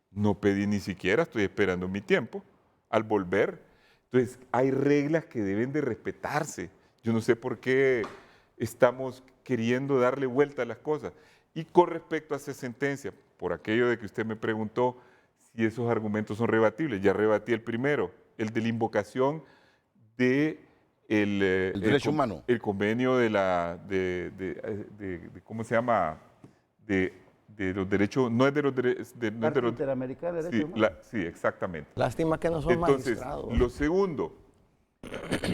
No pedí ni siquiera, estoy esperando mi tiempo al volver. Entonces, hay reglas que deben de respetarse. Yo no sé por qué estamos queriendo darle vuelta a las cosas. Y con respecto a esa sentencia, por aquello de que usted me preguntó si esos argumentos son rebatibles, ya rebatí el primero, el de la invocación de el derecho humano. El convenio ¿cómo se llama? De los derechos, no es de los derechos... Carta Interamericana de Derechos Sí, Humanos. sí, exactamente. lástima que no son Entonces, magistrados. lo segundo,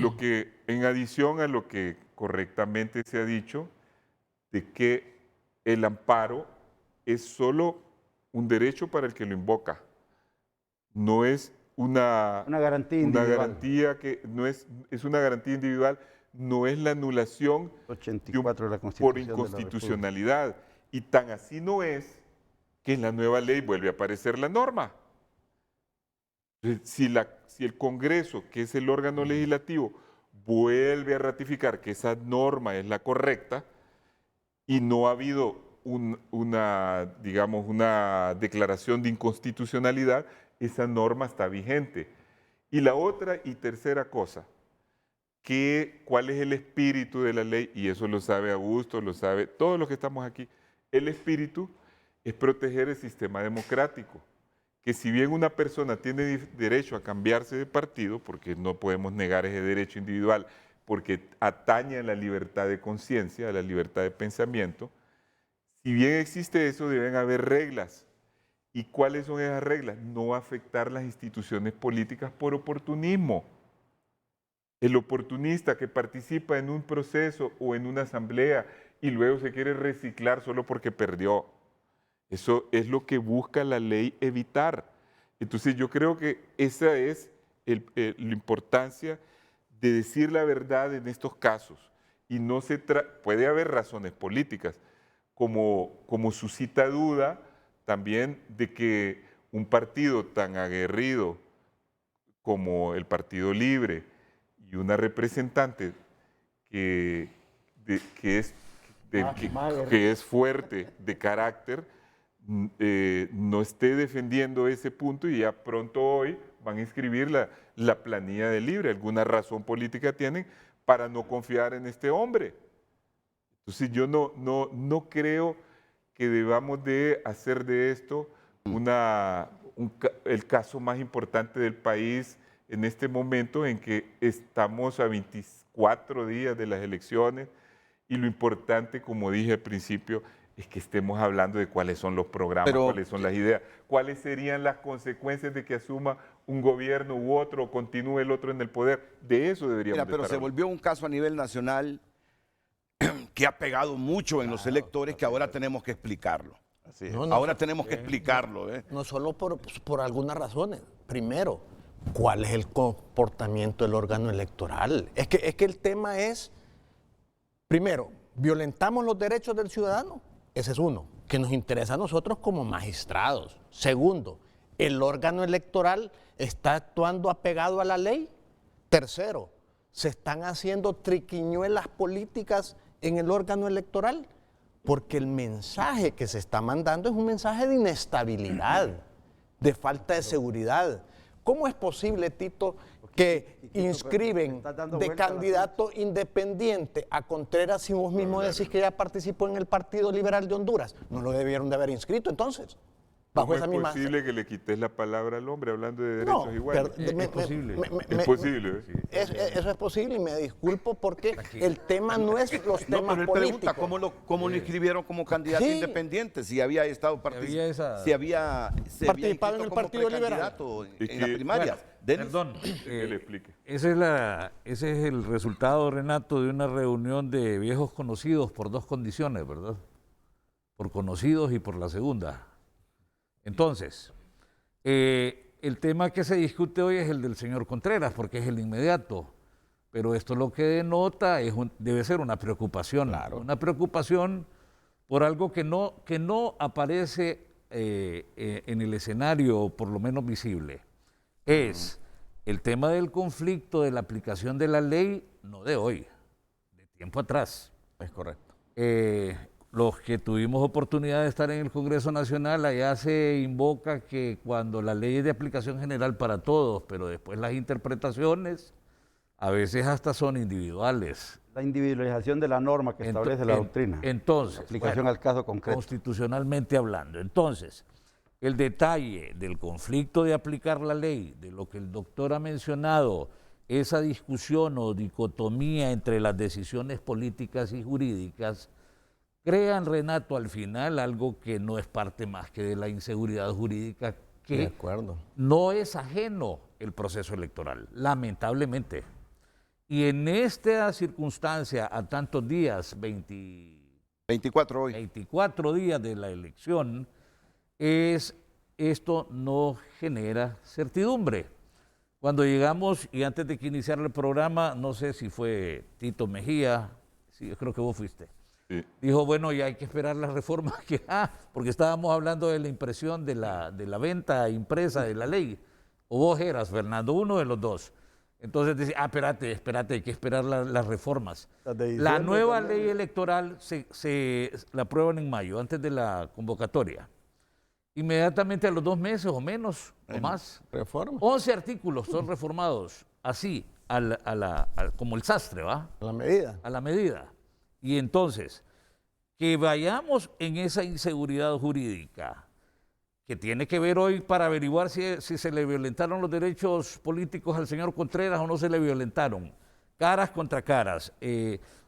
lo que en adición a lo que correctamente se ha dicho, de que el amparo es solo un derecho para el que lo invoca, no es una garantía individual. garantía que no es una garantía individual, no es la anulación 84 de la por Constitución de la inconstitucionalidad. Y tan así no es que en la nueva ley vuelve a aparecer la norma. Si el Congreso, que es el órgano legislativo, vuelve a ratificar que esa norma es la correcta y no ha habido digamos, una declaración de inconstitucionalidad, esa norma está vigente. Y la otra y tercera cosa, ¿cuál es el espíritu de la ley? Y eso lo sabe Augusto, lo sabe todos los que estamos aquí. El espíritu es proteger el sistema democrático, que si bien una persona tiene derecho a cambiarse de partido, porque no podemos negar ese derecho individual, porque atañe a la libertad de conciencia, a la libertad de pensamiento, si bien existe eso, deben haber reglas. ¿Y cuáles son esas reglas? No afectar las instituciones políticas por oportunismo. El oportunista que participa en un proceso o en una asamblea y luego se quiere reciclar solo porque perdió. Eso es lo que busca la ley evitar. Entonces yo creo que esa es la importancia de decir la verdad en estos casos. Y no puede haber razones políticas, como suscita duda también de que un partido tan aguerrido como el Partido Libre y una representante que es fuerte de carácter, no esté defendiendo ese punto y ya pronto hoy van a inscribir la planilla de Libre. Alguna razón política tienen para no confiar en este hombre. Entonces yo no creo que debamos de hacer de esto el caso más importante del país en este momento en que estamos a 24 días de las elecciones y lo importante, como dije al principio, es que estemos hablando de cuáles son los programas, cuáles son las ideas, cuáles serían las consecuencias de que asuma un gobierno u otro o continúe el otro en el poder. De eso deberíamos Mira, pero estar se hablando. volvió un caso a nivel nacional que ha pegado mucho en los electores que ahora tenemos que explicarlo. Así es. Ahora tenemos que explicarlo. No solo por algunas razones. Primero, ¿cuál es el comportamiento del órgano electoral? Es que el tema es, primero, ¿violentamos los derechos del ciudadano? Ese es uno, que nos interesa a nosotros como magistrados. Segundo, ¿el órgano electoral está actuando apegado a la ley? Tercero, ¿se están haciendo triquiñuelas políticas en el órgano electoral? Porque el mensaje que se está mandando es un mensaje de inestabilidad, de falta de seguridad. ¿Cómo es posible, Tito, que inscriben de candidato independiente a Contreras si vos mismo decís que ya participó en el Partido Liberal de Honduras? No lo debieron de haber inscrito entonces. ¿Cómo es posible que le quites la palabra al hombre hablando de derechos iguales? Es posible. Es posible. Eso es posible y me disculpo porque el tema no es los No, temas pero él políticos. pregunta cómo lo inscribieron como candidato Sí. independiente, si había estado se había Participado en inscrito el como Partido Liberal. precandidato Es en las que- primarias. Denis, Perdón, Que le explique. ese es el resultado, Renato, de una reunión de viejos conocidos por dos condiciones, ¿verdad? Por conocidos y por la segunda. Entonces, el tema que se discute hoy es el del señor Contreras, porque es el inmediato, pero esto lo que denota debe ser una preocupación, una preocupación por algo que no aparece en el escenario, por lo menos visible. Es el tema del conflicto de la aplicación de la ley, no de hoy, de tiempo atrás. Es correcto. Los que tuvimos oportunidad de estar en el Congreso Nacional, allá se invoca que cuando la ley es de aplicación general para todos, pero después las interpretaciones a veces hasta son individuales. La individualización de la norma que establece la doctrina. Entonces, Aplicación bueno, al caso concreto. constitucionalmente hablando. Entonces, el detalle del conflicto de aplicar la ley, de lo que el doctor ha mencionado, esa discusión o dicotomía entre las decisiones políticas y jurídicas, crean, Renato, al final algo que no es parte más que de la inseguridad jurídica De que acuerdo. no es ajeno el proceso electoral, lamentablemente. Y en esta circunstancia, a tantos días, 24 hoy. 24 días de la elección, esto no genera certidumbre. Cuando llegamos, y antes de que iniciara el programa, no sé si fue Tito Mejía, sí, yo creo que vos fuiste, Sí. dijo, bueno, ya hay que esperar las reformas porque estábamos hablando de la impresión de la venta impresa de la ley. O vos eras, Fernando, uno de los dos. Entonces decía, espérate, hay que esperar las reformas. La nueva ley electoral se la aprueban en mayo, antes de la convocatoria. Inmediatamente a los 2 meses o menos, o más, Reforma. 11 artículos son reformados, así, como el sastre, ¿va? A la medida. A la medida. Y entonces, que vayamos en esa inseguridad jurídica que tiene que ver hoy para averiguar si se le violentaron los derechos políticos al señor Contreras o no se le violentaron. Caras contra caras.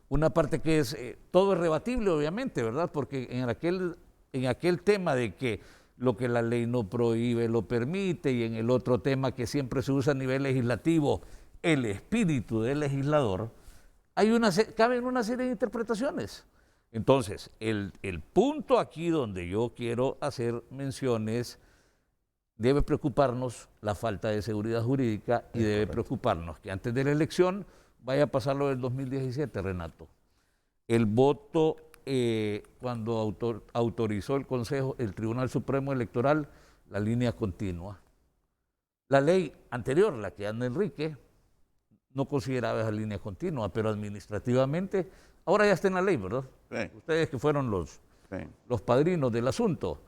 Una parte que es, todo es rebatible, obviamente, ¿verdad? Porque en aquel tema de que lo que la ley no prohíbe lo permite, y en el otro tema que siempre se usa a nivel legislativo, el espíritu del legislador, caben una serie de interpretaciones. Entonces, el punto aquí donde yo quiero hacer menciones, debe preocuparnos la falta de seguridad jurídica y debe preocuparnos que antes de la elección vaya a pasar lo del 2017, Renato. El voto, cuando autorizó el Tribunal Supremo Electoral, la línea continua. La ley anterior, la que anda Enrique, no consideraba esa línea continua, pero administrativamente, ahora ya está en la ley, ¿verdad? Sí. Ustedes que fueron los Sí. padrinos del asunto.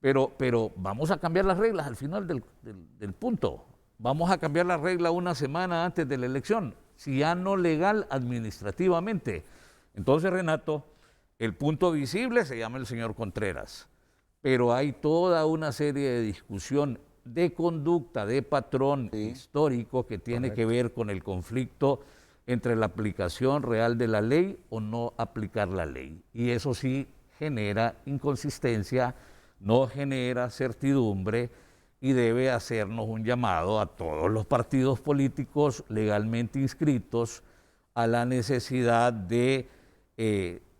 Pero vamos a cambiar las reglas al final del punto. Vamos a cambiar la regla una semana antes de la elección, si ya no legal administrativamente. Entonces, Renato, el punto visible se llama el señor Contreras, pero hay toda una serie de discusión de conducta, de patrón histórico que tiene que ver con el conflicto entre la aplicación real de la ley o no aplicar la ley. Y eso sí genera inconsistencia, no genera certidumbre y debe hacernos un llamado a todos los partidos políticos legalmente inscritos a la necesidad de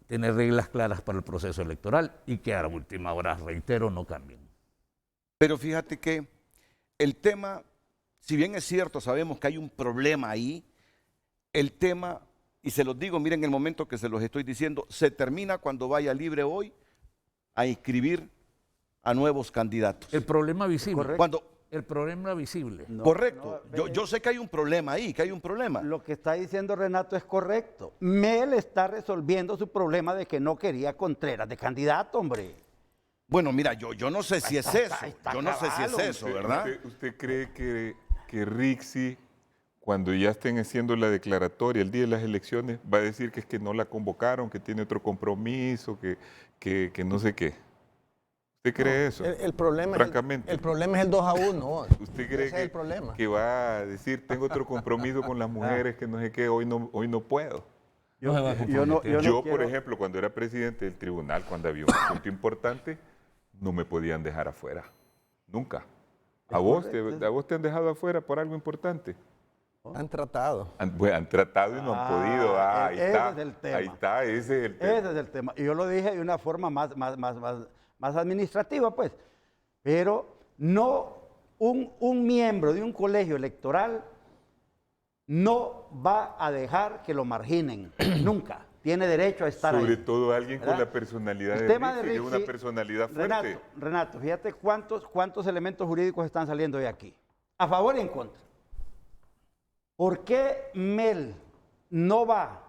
tener reglas claras para el proceso electoral y que a la última hora, reitero, no cambien. Pero fíjate que el tema, si bien es cierto, sabemos que hay un problema ahí, el tema, y se los digo, miren el momento que se los estoy diciendo, se termina cuando vaya Libre Hoy a inscribir a nuevos candidatos. El problema visible. Correcto. Cuando, El problema visible. No, correcto, no, yo sé que hay un problema ahí, que hay un problema. Lo que está diciendo Renato es correcto. Mel está resolviendo su problema de que no quería Contreras de candidato, hombre. Bueno, mira, yo no sé si es eso, yo no sé si es eso, ¿verdad? ¿Usted cree que Rixi, cuando ya estén haciendo la declaratoria el día de las elecciones, va a decir que es que no la convocaron, que tiene otro compromiso, que no sé qué? ¿Usted cree eso? El problema Francamente. el problema es el 2-1. ¿Usted cree Ese es el problema. que va a decir, tengo otro compromiso con las mujeres, que no sé qué, hoy no puedo? No se va a comprometer. Yo, por quiero- ejemplo, cuando era presidente del tribunal, cuando había un asunto importante, no me podían dejar afuera. Nunca. ¿A vos te han dejado afuera por algo importante? Han tratado. Han tratado y no han podido. Ahí ese está. es el tema. Ahí está, ese es el tema. Ese es el tema. Y yo lo dije de una forma más administrativa, pues. Pero no un miembro de un colegio electoral no va a dejar que lo marginen. Nunca. Tiene derecho a estar Sobre ahí. todo alguien con ¿verdad? la personalidad El de tema Rixi, de que es una Rixi- personalidad fuerte. Renato, fíjate cuántos elementos jurídicos están saliendo hoy aquí. A favor y en contra. ¿Por qué Mel no va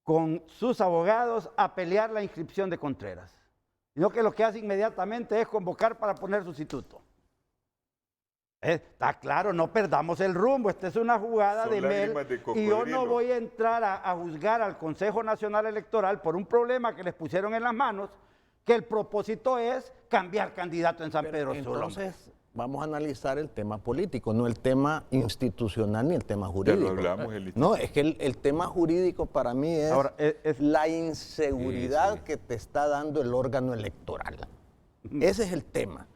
con sus abogados a pelear la inscripción de Contreras? Sino que lo que hace inmediatamente es convocar para poner sustituto. Está claro, no perdamos el rumbo. Esta es una jugada Son de Mel. lágrimas de Y yo no cocodrilo. voy a entrar a juzgar al Consejo Nacional Electoral por un problema que les pusieron en las manos, que el propósito es cambiar candidato en San Pedro Sula. Entonces, vamos a analizar el tema político, no el tema institucional ni el tema Ya jurídico. lo hablamos. No, es que el tema jurídico para mí es, Ahora, es- la inseguridad que te está dando el órgano electoral. Ese es el tema.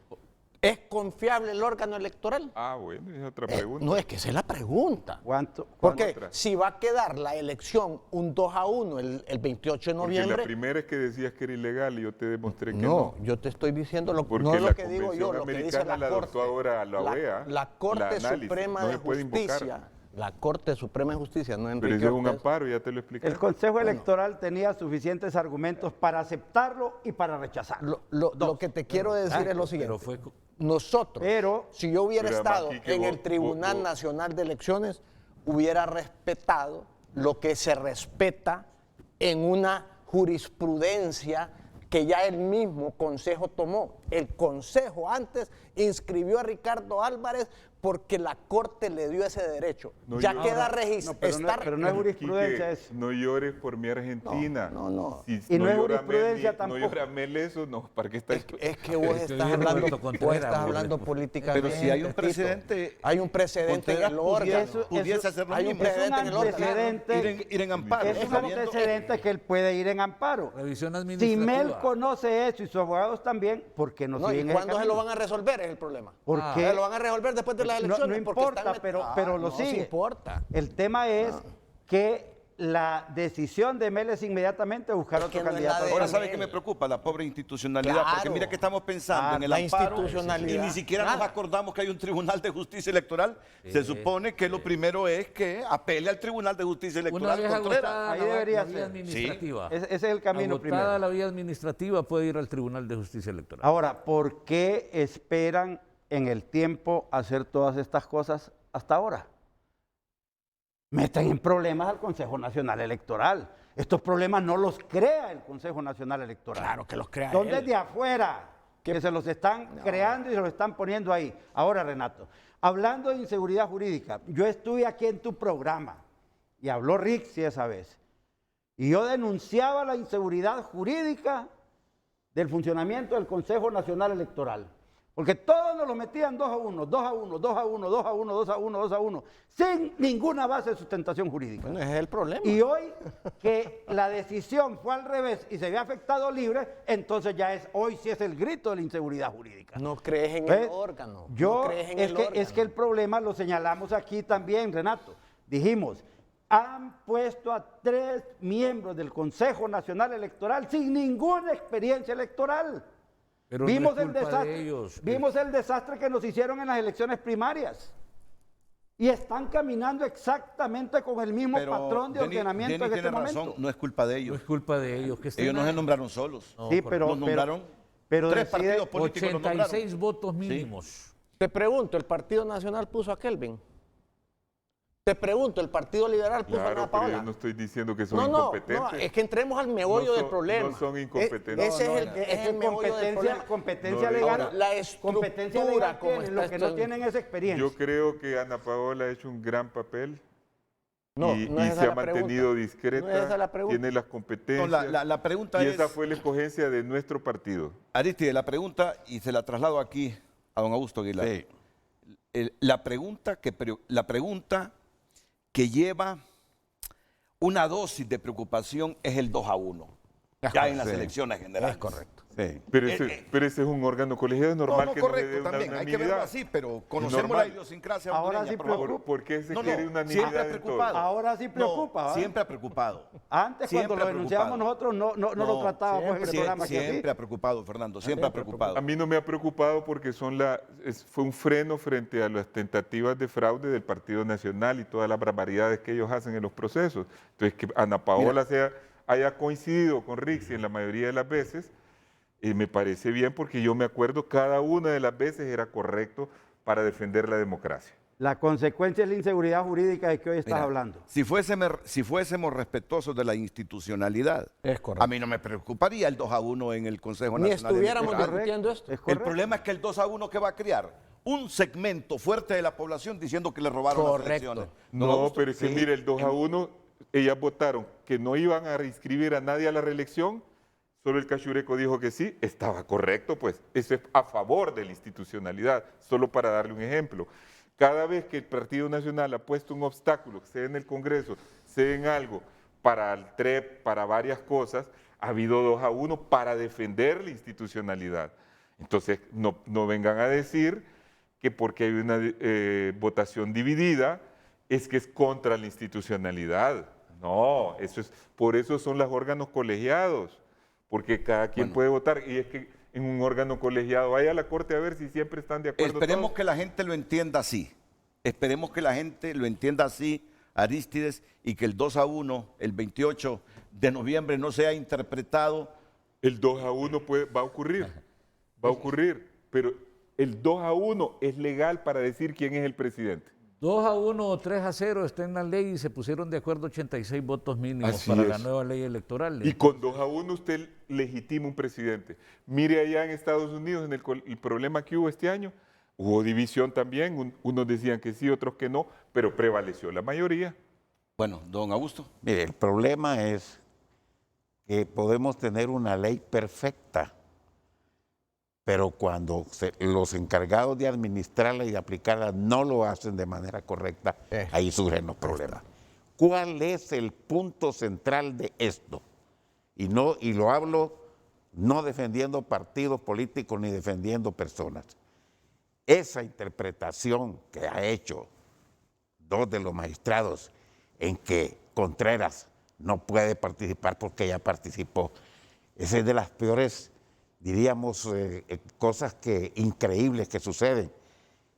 ¿Es confiable el órgano electoral? Ah, bueno, es otra pregunta. No, es que esa es la pregunta. ¿Cuánto? Porque otra? si va a quedar la elección un 2-1 el 28 de Porque la noviembre. primera es que decías que era ilegal y yo te demostré que No, no. yo te estoy diciendo lo, Porque no la lo que digo yo, Convención lo que dice Americana la la adoptó Corte. ahora la OEA, La Corte la análisis, Suprema no de se puede invocar. Justicia. La Corte Suprema de Justicia, no Pero Enrique eso es un Ortez. amparo, ya te lo expliqué. El Consejo Electoral tenía suficientes argumentos para aceptarlo y para rechazarlo. Lo que te quiero decir es lo siguiente. Pero fue Nosotros, Pero- si yo hubiera Pero además, estado Quique, en vos- el Tribunal vos- Nacional de Elecciones, hubiera respetado lo que se respeta en una jurisprudencia que ya el mismo Consejo tomó. El Consejo antes inscribió a Ricardo Álvarez porque la Corte le dio ese derecho. No ya llores. queda No, registrado. pero no es jurisprudencia Quique, eso. no llores por mi Argentina. No. Si Y no es llora jurisprudencia Mel, tampoco. No llora Mel eso, no. ¿Para qué está Es que vos Es que estás viene hablando, Roberto Contreras, políticamente. Pero si hay un Tito. precedente, Hay un precedente en el órgano. pudiese hacer lo Hay un mismo. precedente en el órgano. antecedente. Ir en amparo. Es un sabiendo- antecedente que él puede ir en amparo. revisión Si administrativa. Mel conoce eso y sus abogados también, ¿por qué no No, ¿y siguen ese cuándo se lo camino? van a resolver? Es el problema. ¿Por Ah. qué? Se lo van a resolver después de las No, elecciones. no porque importa, están pero lo no, sigue. sí importa. El tema es que la decisión de Mel es inmediatamente buscar Es otro que no es candidato. la de Ahora, Mel. ¿sabe qué me preocupa? La pobre institucionalidad. Claro. Porque mira que estamos pensando en el la amparo institucionalidad. y ni siquiera nos Nada. acordamos que hay un Tribunal de Justicia Electoral. Se supone que lo primero es que apele al Tribunal de Justicia Una Electoral. vez Contreras. agotada Ahí la, debería la vía ser. administrativa. Ese es el camino Agotada primero. la vía administrativa puede ir al Tribunal de Justicia Electoral. Ahora, ¿por qué esperan en el tiempo hacer todas estas cosas hasta ahora? Meten en problemas al Consejo Nacional Electoral. Estos problemas no los crea el Consejo Nacional Electoral. Claro que los crea Son él. desde afuera que se los están creando y se los están poniendo ahí. Ahora, Renato, hablando de inseguridad jurídica, yo estuve aquí en tu programa y habló Rixi esa vez. Y yo denunciaba la inseguridad jurídica del funcionamiento del Consejo Nacional Electoral. Porque todos nos lo metían 2-1, 2-1, 2-1, 2-1, 2-1, 2-1, sin ninguna base de sustentación jurídica. Bueno, ese es el problema. Y hoy que la decisión fue al revés y se ve afectado libre, entonces hoy sí es el grito de la inseguridad jurídica. No crees en ¿Ves? el órgano. Yo, no crees en es el que, órgano. es que el problema lo señalamos aquí también, Renato. Dijimos, han puesto a 3 miembros del Consejo Nacional Electoral sin ninguna experiencia electoral. Pero Vimos no es el culpa desastre, de ellos. vimos el desastre que nos hicieron en las elecciones primarias. Y están caminando exactamente con el mismo patrón de ordenamiento en este tiene momento. razón, no es culpa de No ellos. es culpa de ellos. Que estén Ellos no ahí. se nombraron solos. Sí, pero, Los nombraron. pero 3 decide- partidos políticos los nombraron. 86 votos mínimos. Te pregunto, ¿el Partido Nacional puso a Kelvin? Te pregunto, ¿el Partido Liberal puso a Claro, Ana pero Paola? yo no estoy diciendo que son No, incompetentes. es que entremos al meollo No del son- problema. no son incompetentes. Ese No, es no, el, es es que el meollo del problema. competencia No, legal, ahora, la competencia estructura legal como tienen, está lo que no esto- tienen es experiencia. Yo creo que Ana Paola ha hecho un gran papel No, y, no es y esa se la ha pregunta. mantenido discreta, No es esa la pregunta. tiene las No, competencias. la pregunta y es, esa fue la escogencia de nuestro partido. Aristide, la pregunta, y se la traslado aquí a don Augusto Aguilar. Sí. La pregunta que lleva una dosis de preocupación es el 2-1, ya en las Sí. elecciones generales. Es correcto. Sí. Pero ese es un órgano colegiado, es normal No, que no le correcto, dé una también, hay que verlo unanimidad. así, pero conocemos normal. la idiosincrasia Ahora hondureña, sí por favor. ¿Por qué se No, quiere no, unanimidad siempre en todo? preocupado. Ahora sí preocupa, No, ¿verdad? siempre ha preocupado. Antes, cuando Siempre lo denunciábamos preocupado. nosotros, no lo tratábamos en el programa aquí así. Siempre ha preocupado, Fernando, siempre ha preocupado. A mí no me ha preocupado porque fue un freno frente a las tentativas de fraude del Partido Nacional y todas las barbaridades que ellos hacen en los procesos. Entonces, que Ana Paola haya coincidido con Rixi en la mayoría de las veces, me parece bien porque yo me acuerdo cada una de las veces era correcto para defender la democracia. La consecuencia es la inseguridad jurídica de que hoy estás Mira, hablando. Si fuésemos respetuosos de la institucionalidad, Es correcto. a mí no me preocuparía el 2-1 en el Consejo Ni Nacional estuviéramos Electoral. discutiendo esto. Es El correcto. problema es que el 2-1 que va a crear un segmento fuerte de la población diciendo que le robaron Correcto. las elecciones. Don No, Augusto, pero es que sí. mire, el 2-1, ellas votaron que no iban a reinscribir a nadie a la reelección, solo el Cachureco dijo que sí, estaba correcto, pues eso es a favor de la institucionalidad, solo para darle un ejemplo. Cada vez que el Partido Nacional ha puesto un obstáculo, sea en el Congreso, sea en algo, para el TREP, para varias cosas, ha habido 2-1 para defender la institucionalidad. Entonces, no vengan a decir que porque hay una votación dividida, es que es contra la institucionalidad. No, por eso son los órganos colegiados, porque cada quien puede votar. Y es que en un órgano colegiado, vaya a la Corte a ver si siempre están de acuerdo. Esperemos todos. que la gente lo entienda así. Esperemos que la gente lo entienda así, Arístides, y que el 2-1, el 28 de noviembre, no sea interpretado. El 2-1 va a ocurrir, pero el 2-1 es legal para decir quién es el presidente. 2-1 o 3-0 está en la ley y se pusieron de acuerdo 86 votos mínimos Así para es. la nueva ley electoral. Y con 2-1 usted legitima un presidente. Mire allá en Estados Unidos, en el problema que hubo este año, hubo división también, unos decían que sí, otros que no, pero prevaleció la mayoría. Bueno, don Augusto. Mire, el problema es que podemos tener una ley perfecta, pero cuando los encargados de administrarla y de aplicarla no lo hacen de manera correcta, ahí surgen los problemas. ¿Cuál es el punto central de esto? Y lo hablo no defendiendo partidos políticos ni defendiendo personas. Esa interpretación que ha hecho 2 de los magistrados en que Contreras no puede participar porque ya participó, esa es de las peores, diríamos, cosas increíbles que suceden.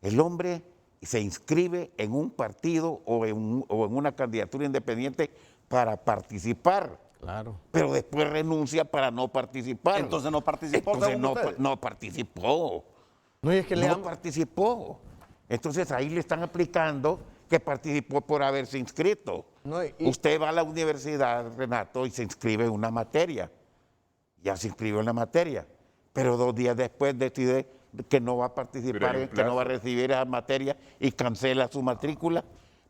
El hombre se inscribe en un partido o en una candidatura independiente para participar. Claro. Pero después renuncia para no participar. Entonces no participó, Entonces según ustedes. no participó. No, y es que No participó. Entonces ahí le están aplicando que participó por haberse inscrito. No, Usted va a la universidad, Renato, y se inscribe en una materia. Ya se inscribió en la materia. Pero 2 días después decide que no va a Pero participar, hay un que no va a plazo. recibir esa materia y cancela su matrícula.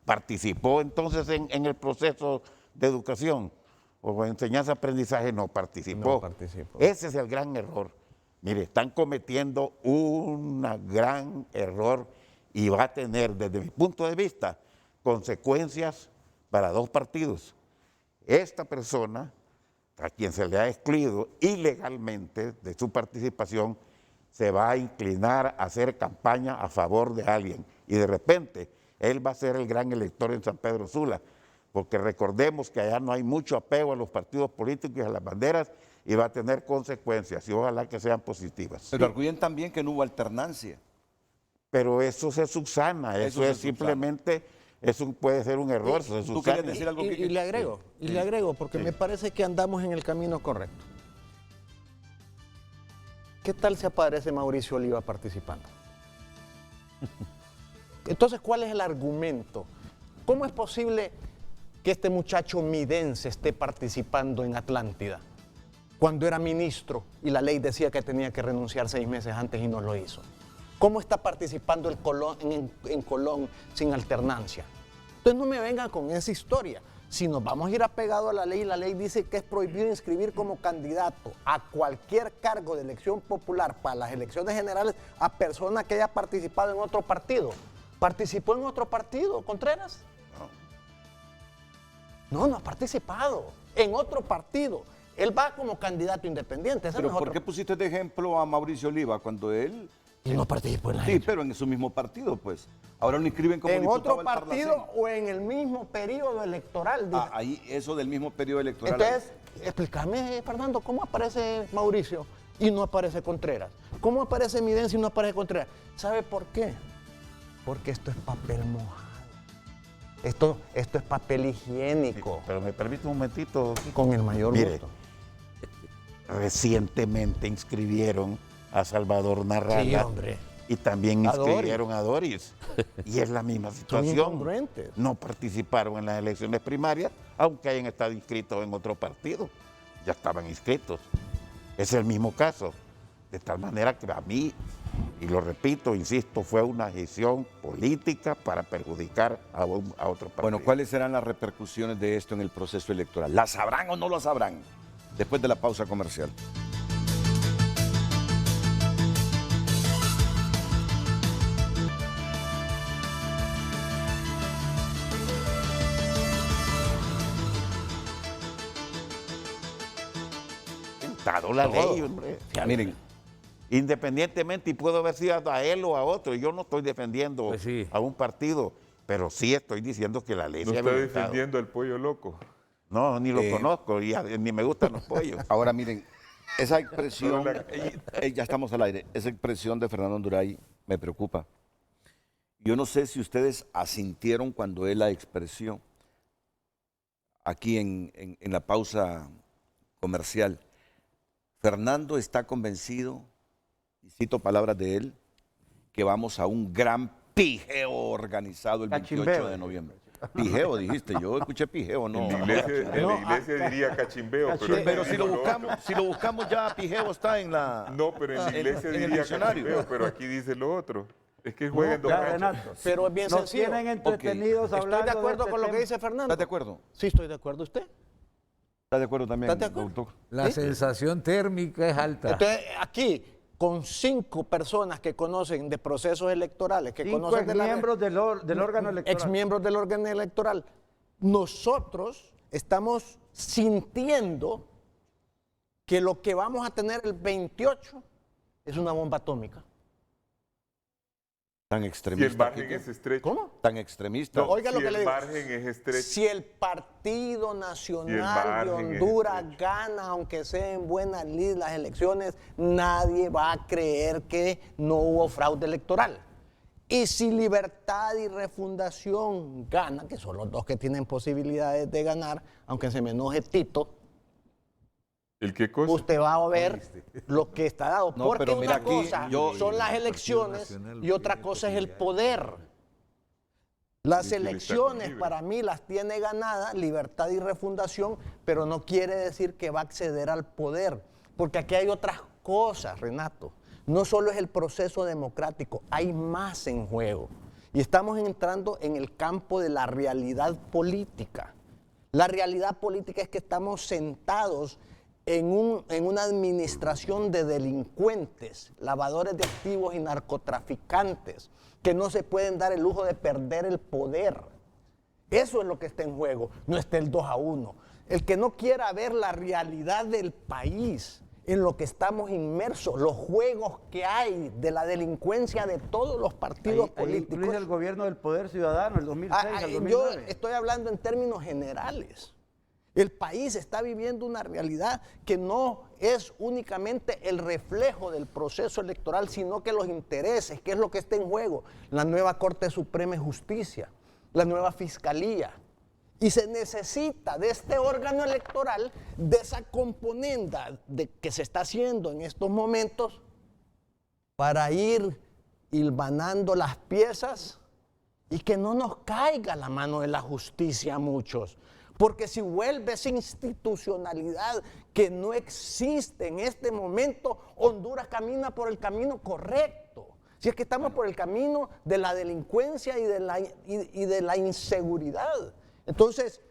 Participó entonces en el proceso de educación o enseñanza-aprendizaje, no participó. No participó. Ese es el gran error. Mire, están cometiendo un gran error y va a tener, desde mi punto de vista, consecuencias para dos partidos. Esta persona, a quien se le ha excluido ilegalmente de su participación, se va a inclinar a hacer campaña a favor de alguien. Y de repente, él va a ser el gran elector en San Pedro Sula, porque recordemos que allá no hay mucho apego a los partidos políticos y a las banderas, y va a tener consecuencias, y ojalá que sean positivas. Pero arguyen también que no hubo alternancia. Pero eso se subsana, eso es simplemente, eso puede ser un error, se ¿Tú subsana. querías decir algo? Y le agrego, le agrego, porque me parece que andamos en el camino correcto. ¿Qué tal se aparece Mauricio Oliva participando? Entonces, ¿cuál es el argumento? ¿Cómo es posible que este muchacho midense esté participando en Atlántida cuando era ministro y la ley decía que tenía que renunciar 6 meses antes y no lo hizo? ¿Cómo está participando en Colón sin alternancia? Entonces no me vengan con esa historia. Si nos vamos a ir apegados a la ley dice que es prohibido inscribir como candidato a cualquier cargo de elección popular para las elecciones generales a persona que haya participado en otro partido. ¿Participó en otro partido, Contreras? No, no ha participado. En otro partido. Él va como candidato independiente. Pero ¿por qué pusiste de ejemplo a Mauricio Oliva cuando él... Y no participó en la Sí, pero en su mismo partido, pues. Ahora lo inscriben como ¿En diputado otro al partido Parlacén. o en el mismo periodo electoral? Ah, ahí, eso del mismo periodo electoral. Entonces, explícame, Fernando, ¿cómo aparece Mauricio y no aparece Contreras? ¿Cómo aparece Midense y no aparece Contreras? ¿Sabe por qué? Porque esto es papel mojado. Esto es papel higiénico. Pero me permite un momentito. Con el mayor Mire, gusto. Recientemente inscribieron a Salvador Narrala. Sí, hombre. Y también A inscribieron a Doris. Y es la misma situación. incongruentes. No participaron en las elecciones primarias, aunque hayan estado inscritos en otro partido. Ya estaban inscritos. Es el mismo caso. De tal manera que a mí, y lo repito, insisto, fue una gestión política para perjudicar a otro partido. Bueno, ¿cuáles serán las repercusiones de esto en el proceso electoral? ¿La sabrán o no la sabrán? Después de la pausa comercial. La ley, hombre. Miren, Independientemente, y puedo haber sido a él o a otro, yo no estoy defendiendo Pues sí. a un partido, pero sí estoy diciendo que la ley No se ha está violentado. defendiendo al pollo loco. No, ni lo conozco, y ni me gustan los pollos. ahora miren, esa expresión, ya estamos al aire, esa expresión de Fernando Anduray me preocupa. Yo no sé si ustedes asintieron cuando él la expresó aquí en la pausa comercial. Fernando está convencido, y cito palabras de él, que vamos a un gran pijeo organizado el 28 Cachimbeo. de noviembre. Pijeo, dijiste, yo escuché pijeo, no. En la iglesia diría cachimbeo, Pero si lo buscamos ya, pijeo está en la... No, pero en la iglesia en el diría diccionario. cachimbeo, pero aquí dice lo otro. Es que juegan dos Ya, canchas. Renato, Pero es bien nos sencillo. tienen entretenidos hablando Estoy de acuerdo este con lo que tema. dice Fernando. ¿Estás de acuerdo? Sí, estoy de acuerdo. ¿Usted? ¿Estás de acuerdo también, ¿Estás de acuerdo? doctor? La sensación térmica es alta. Entonces, aquí, con 5 personas que conocen de procesos electorales, que 5 conocen de la miembros del órgano electoral. exmiembros del órgano electoral, nosotros estamos sintiendo que lo que vamos a tener el 28 es una bomba atómica. Tan Si extremista. el margen Quique. es estrecho. ¿Cómo? Tan extremista. No, oiga lo Si que el le digo. margen es estrecho. Si el Partido Nacional de margen es Honduras estrecho. gana, aunque sea en buena lid las elecciones, nadie va a creer que no hubo fraude electoral. Y si Libertad y Refundación gana, que son los dos que tienen posibilidades de ganar, aunque se me enoje Tito, ¿El qué cosa? usted va a ver lo que está dado. No, Porque pero mira una aquí, cosa yo- son las elecciones y otra cosa es el poder. Las Sí, que le está elecciones libre. para mí las tiene ganadas Libertad y Refundación, pero no quiere decir que va a acceder al poder, porque aquí hay otras cosas, Renato. No solo es el proceso democrático, hay más en juego. Y estamos entrando en el campo de la realidad política. La realidad política es que estamos sentados en una administración de delincuentes, lavadores de activos y narcotraficantes, que no se pueden dar el lujo de perder el poder. Eso es lo que está en juego, no está el 2-1. El que no quiera ver la realidad del país, en lo que estamos inmersos, los juegos que hay de la delincuencia de todos los partidos políticos. Incluye el gobierno del Poder Ciudadano, el 2006 al 2009. Yo estoy hablando en términos generales. El país está viviendo una realidad que no es únicamente el reflejo del proceso electoral, sino que los intereses, que es lo que está en juego, la nueva Corte Suprema de Justicia, la nueva Fiscalía. Y se necesita de este órgano electoral, de esa componenda que se está haciendo en estos momentos, para ir hilvanando las piezas y que no nos caiga la mano de la justicia a muchos. Porque si vuelve esa institucionalidad que no existe en este momento, Honduras camina por el camino correcto. Si es que estamos por el camino de la delincuencia y de la inseguridad. Entonces,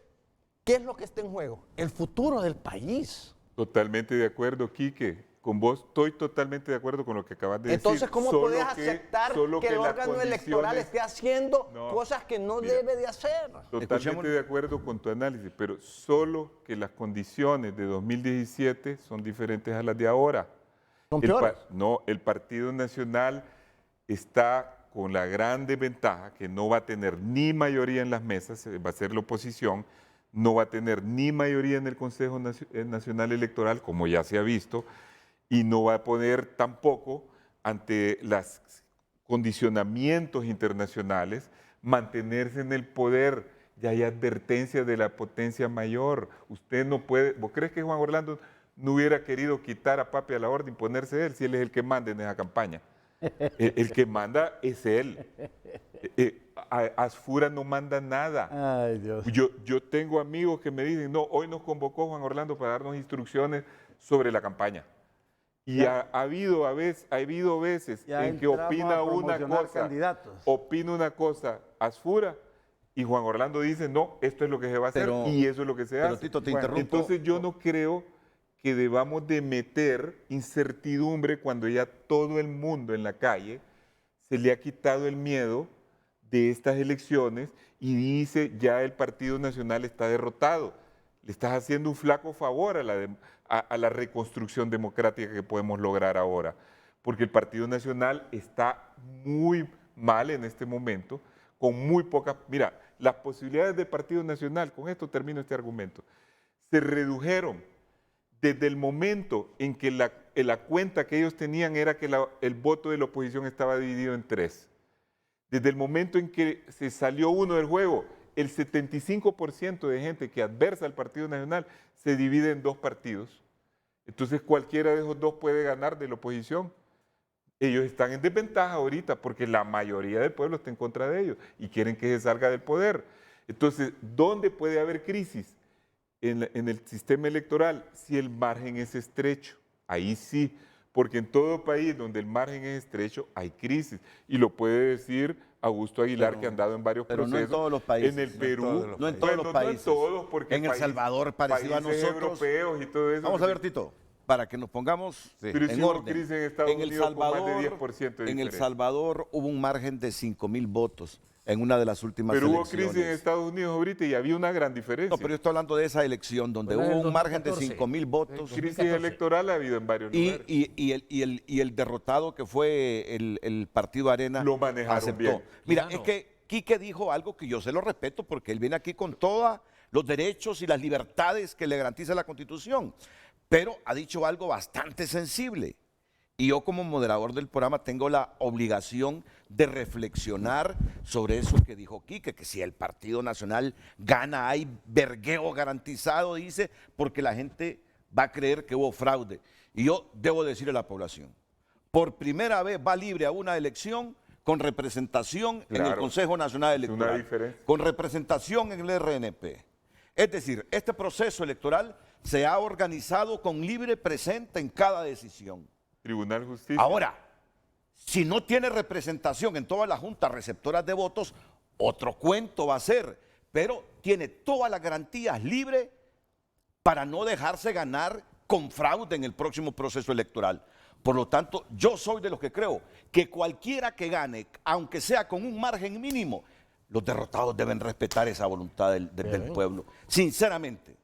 ¿qué es lo que está en juego? El futuro del país. Totalmente de acuerdo, Quique. Con vos estoy totalmente de acuerdo con lo que acabas de decir. Entonces, ¿cómo podés aceptar que el órgano electoral esté haciendo cosas que no debe de hacer? Totalmente de acuerdo con tu análisis, pero solo que las condiciones de 2017 son diferentes a las de ahora. ¿Son peores? No, el Partido Nacional está con la gran desventaja que no va a tener ni mayoría en las mesas, va a ser la oposición, no va a tener ni mayoría en el Consejo Nacional Electoral, como ya se ha visto, y no va a poder tampoco, ante los condicionamientos internacionales, mantenerse en el poder. Ya hay advertencias de la potencia mayor. Usted no puede. ¿Vos crees que Juan Orlando no hubiera querido quitar a Papi a la orden y ponerse él, si él es el que manda en esa campaña? El que manda es él. Asfura no manda nada. Ay, Dios. Yo tengo amigos que me dicen, no, hoy nos convocó Juan Orlando para darnos instrucciones sobre la campaña. Y ha habido veces en que opina una cosa Asfura, y Juan Orlando dice, no, esto es lo que se va a hacer y eso es lo que se hace. Tito, te interrumpo. Entonces yo no creo que debamos de meter incertidumbre cuando ya todo el mundo en la calle se le ha quitado el miedo de estas elecciones y dice, ya el Partido Nacional está derrotado. Le estás haciendo un flaco favor a la reconstrucción democrática que podemos lograr ahora, porque el Partido Nacional está muy mal en este momento, con muy pocas. Mira, las posibilidades del Partido Nacional, con esto termino este argumento, se redujeron desde el momento en que la cuenta que ellos tenían era que el voto de la oposición estaba dividido en 3. Desde el momento en que se salió uno del juego, el 75% de gente que adversa al Partido Nacional se divide en 2 partidos. Entonces cualquiera de esos 2 puede ganar de la oposición. Ellos están en desventaja ahorita porque la mayoría del pueblo está en contra de ellos y quieren que se salga del poder. Entonces, ¿dónde puede haber crisis? En el sistema electoral, si el margen es estrecho. Ahí sí, porque en todo país donde el margen es estrecho hay crisis. Y lo puede decir Augusto Aguilar, que ha andado en varios procesos. No en todos los países. En el Perú. No en todos los países. No en todos, porque en El Salvador, parecido a nosotros. Europeos y todo eso. Vamos a ver, Tito, para que nos pongamos en orden. Crisis en Estados Unidos con más de 10% de en El diferencia. Salvador hubo un margen de 5,000 votos en una de las últimas pero elecciones. Pero hubo crisis en Estados Unidos ahorita y había una gran diferencia. No, pero yo estoy hablando de esa elección donde hubo un margen de 5,000 votos. Crisis electoral ha habido en varios lugares. Y el derrotado que fue el Partido Arena lo manejaron aceptó. bien. Mira, es que Quique dijo algo que yo se lo respeto porque él viene aquí con todos los derechos y las libertades que le garantiza la Constitución, pero ha dicho algo bastante sensible. Y yo como moderador del programa tengo la obligación de reflexionar sobre eso que dijo Quique, que si el Partido Nacional gana hay vergueo garantizado, dice, porque la gente va a creer que hubo fraude. Y yo debo decirle a la población, por primera vez va libre a una elección con representación en el Consejo Nacional Electoral, con representación en el RNP. Es decir, este proceso electoral se ha organizado con libre presente en cada decisión. Tribunal de Justicia. Ahora, si no tiene representación en todas las juntas receptoras de votos, otro cuento va a ser, pero tiene todas las garantías libres para no dejarse ganar con fraude en el próximo proceso electoral. Por lo tanto, yo soy de los que creo que cualquiera que gane, aunque sea con un margen mínimo, los derrotados deben respetar esa voluntad del pueblo. Sinceramente,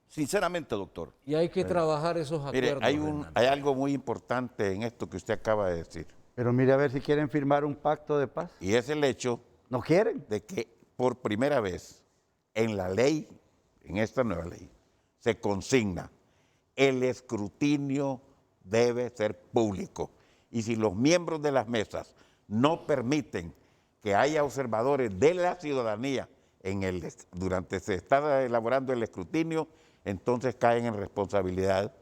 doctor. Y hay que trabajar esos acuerdos. Mire, hay algo muy importante en esto que usted acaba de decir. Pero mire a ver si quieren firmar un pacto de paz. Y es el hecho ¿No quieren? de que por primera vez en la ley, en esta nueva ley, se consigna el escrutinio debe ser público. Y si los miembros de las mesas no permiten que haya observadores de la ciudadanía durante se está elaborando el escrutinio, entonces caen en responsabilidad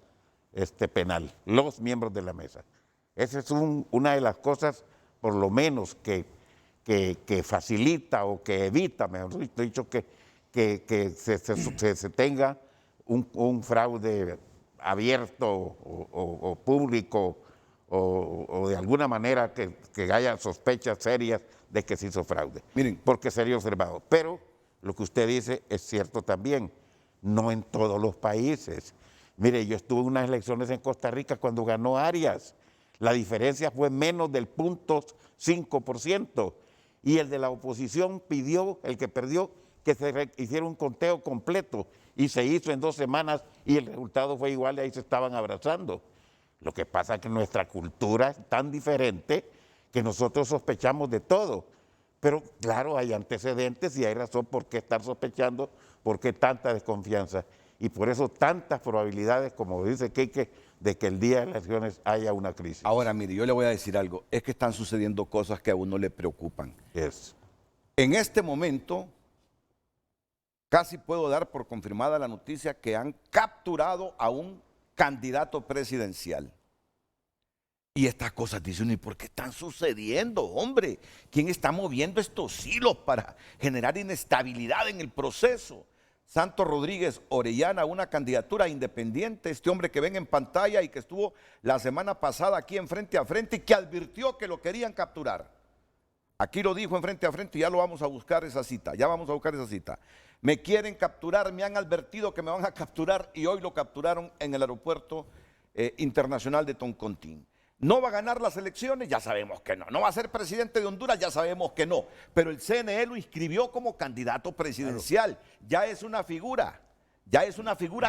penal los miembros de la mesa. Esa es una de las cosas, por lo menos, que facilita o que evita, mejor dicho, que se tenga un fraude abierto o público o de alguna manera que haya sospechas serias de que se hizo fraude. Miren, porque sería observado. Pero lo que usted dice es cierto también, no en todos los países. Mire, yo estuve en unas elecciones en Costa Rica cuando ganó Arias. La diferencia fue menos del 0.5%. Y el de la oposición pidió, el que perdió, que se hiciera un conteo completo. Y se hizo en 2 semanas y el resultado fue igual y ahí se estaban abrazando. Lo que pasa es que nuestra cultura es tan diferente que nosotros sospechamos de todo. Pero claro, hay antecedentes y hay razón por qué estar sospechando, por qué tanta desconfianza. Y por eso tantas probabilidades, como dice Quique, de que el día de las elecciones haya una crisis. Ahora, mire, yo le voy a decir algo. Es que están sucediendo cosas que a uno le preocupan. Yes. En este momento, casi puedo dar por confirmada la noticia que han capturado a un candidato presidencial. Y estas cosas, dice uno, ¿y por qué están sucediendo, hombre? ¿Quién está moviendo estos hilos para generar inestabilidad en el proceso? Santos Rodríguez Orellana, una candidatura independiente, este hombre que ven en pantalla y que estuvo la semana pasada aquí en Frente a Frente y que advirtió que lo querían capturar. Aquí lo dijo en Frente a Frente y ya lo vamos a buscar esa cita, Me quieren capturar, me han advertido que me van a capturar y hoy lo capturaron en el aeropuerto internacional de Toncontín. ¿No va a ganar las elecciones? Ya sabemos que no. ¿No va a ser presidente de Honduras? Ya sabemos que no. Pero el CNE lo inscribió como candidato presidencial. Ya es una figura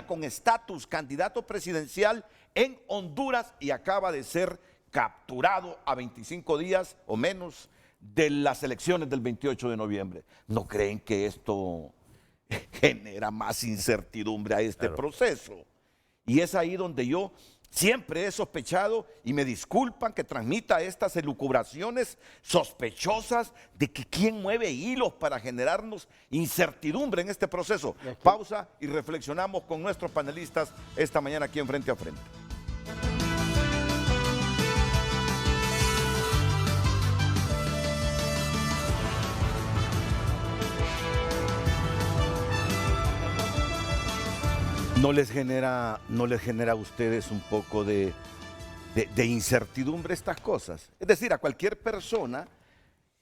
con estatus, candidato presidencial en Honduras y acaba de ser capturado a 25 días o menos de las elecciones del 28 de noviembre. ¿No creen que esto genera más incertidumbre a este proceso? Y es ahí donde yo siempre he sospechado, y me disculpan que transmita estas elucubraciones sospechosas de que quién mueve hilos para generarnos incertidumbre en este proceso. Pausa y reflexionamos con nuestros panelistas esta mañana aquí en Frente a Frente. ¿No les genera a ustedes un poco de incertidumbre estas cosas? Es decir, a cualquier persona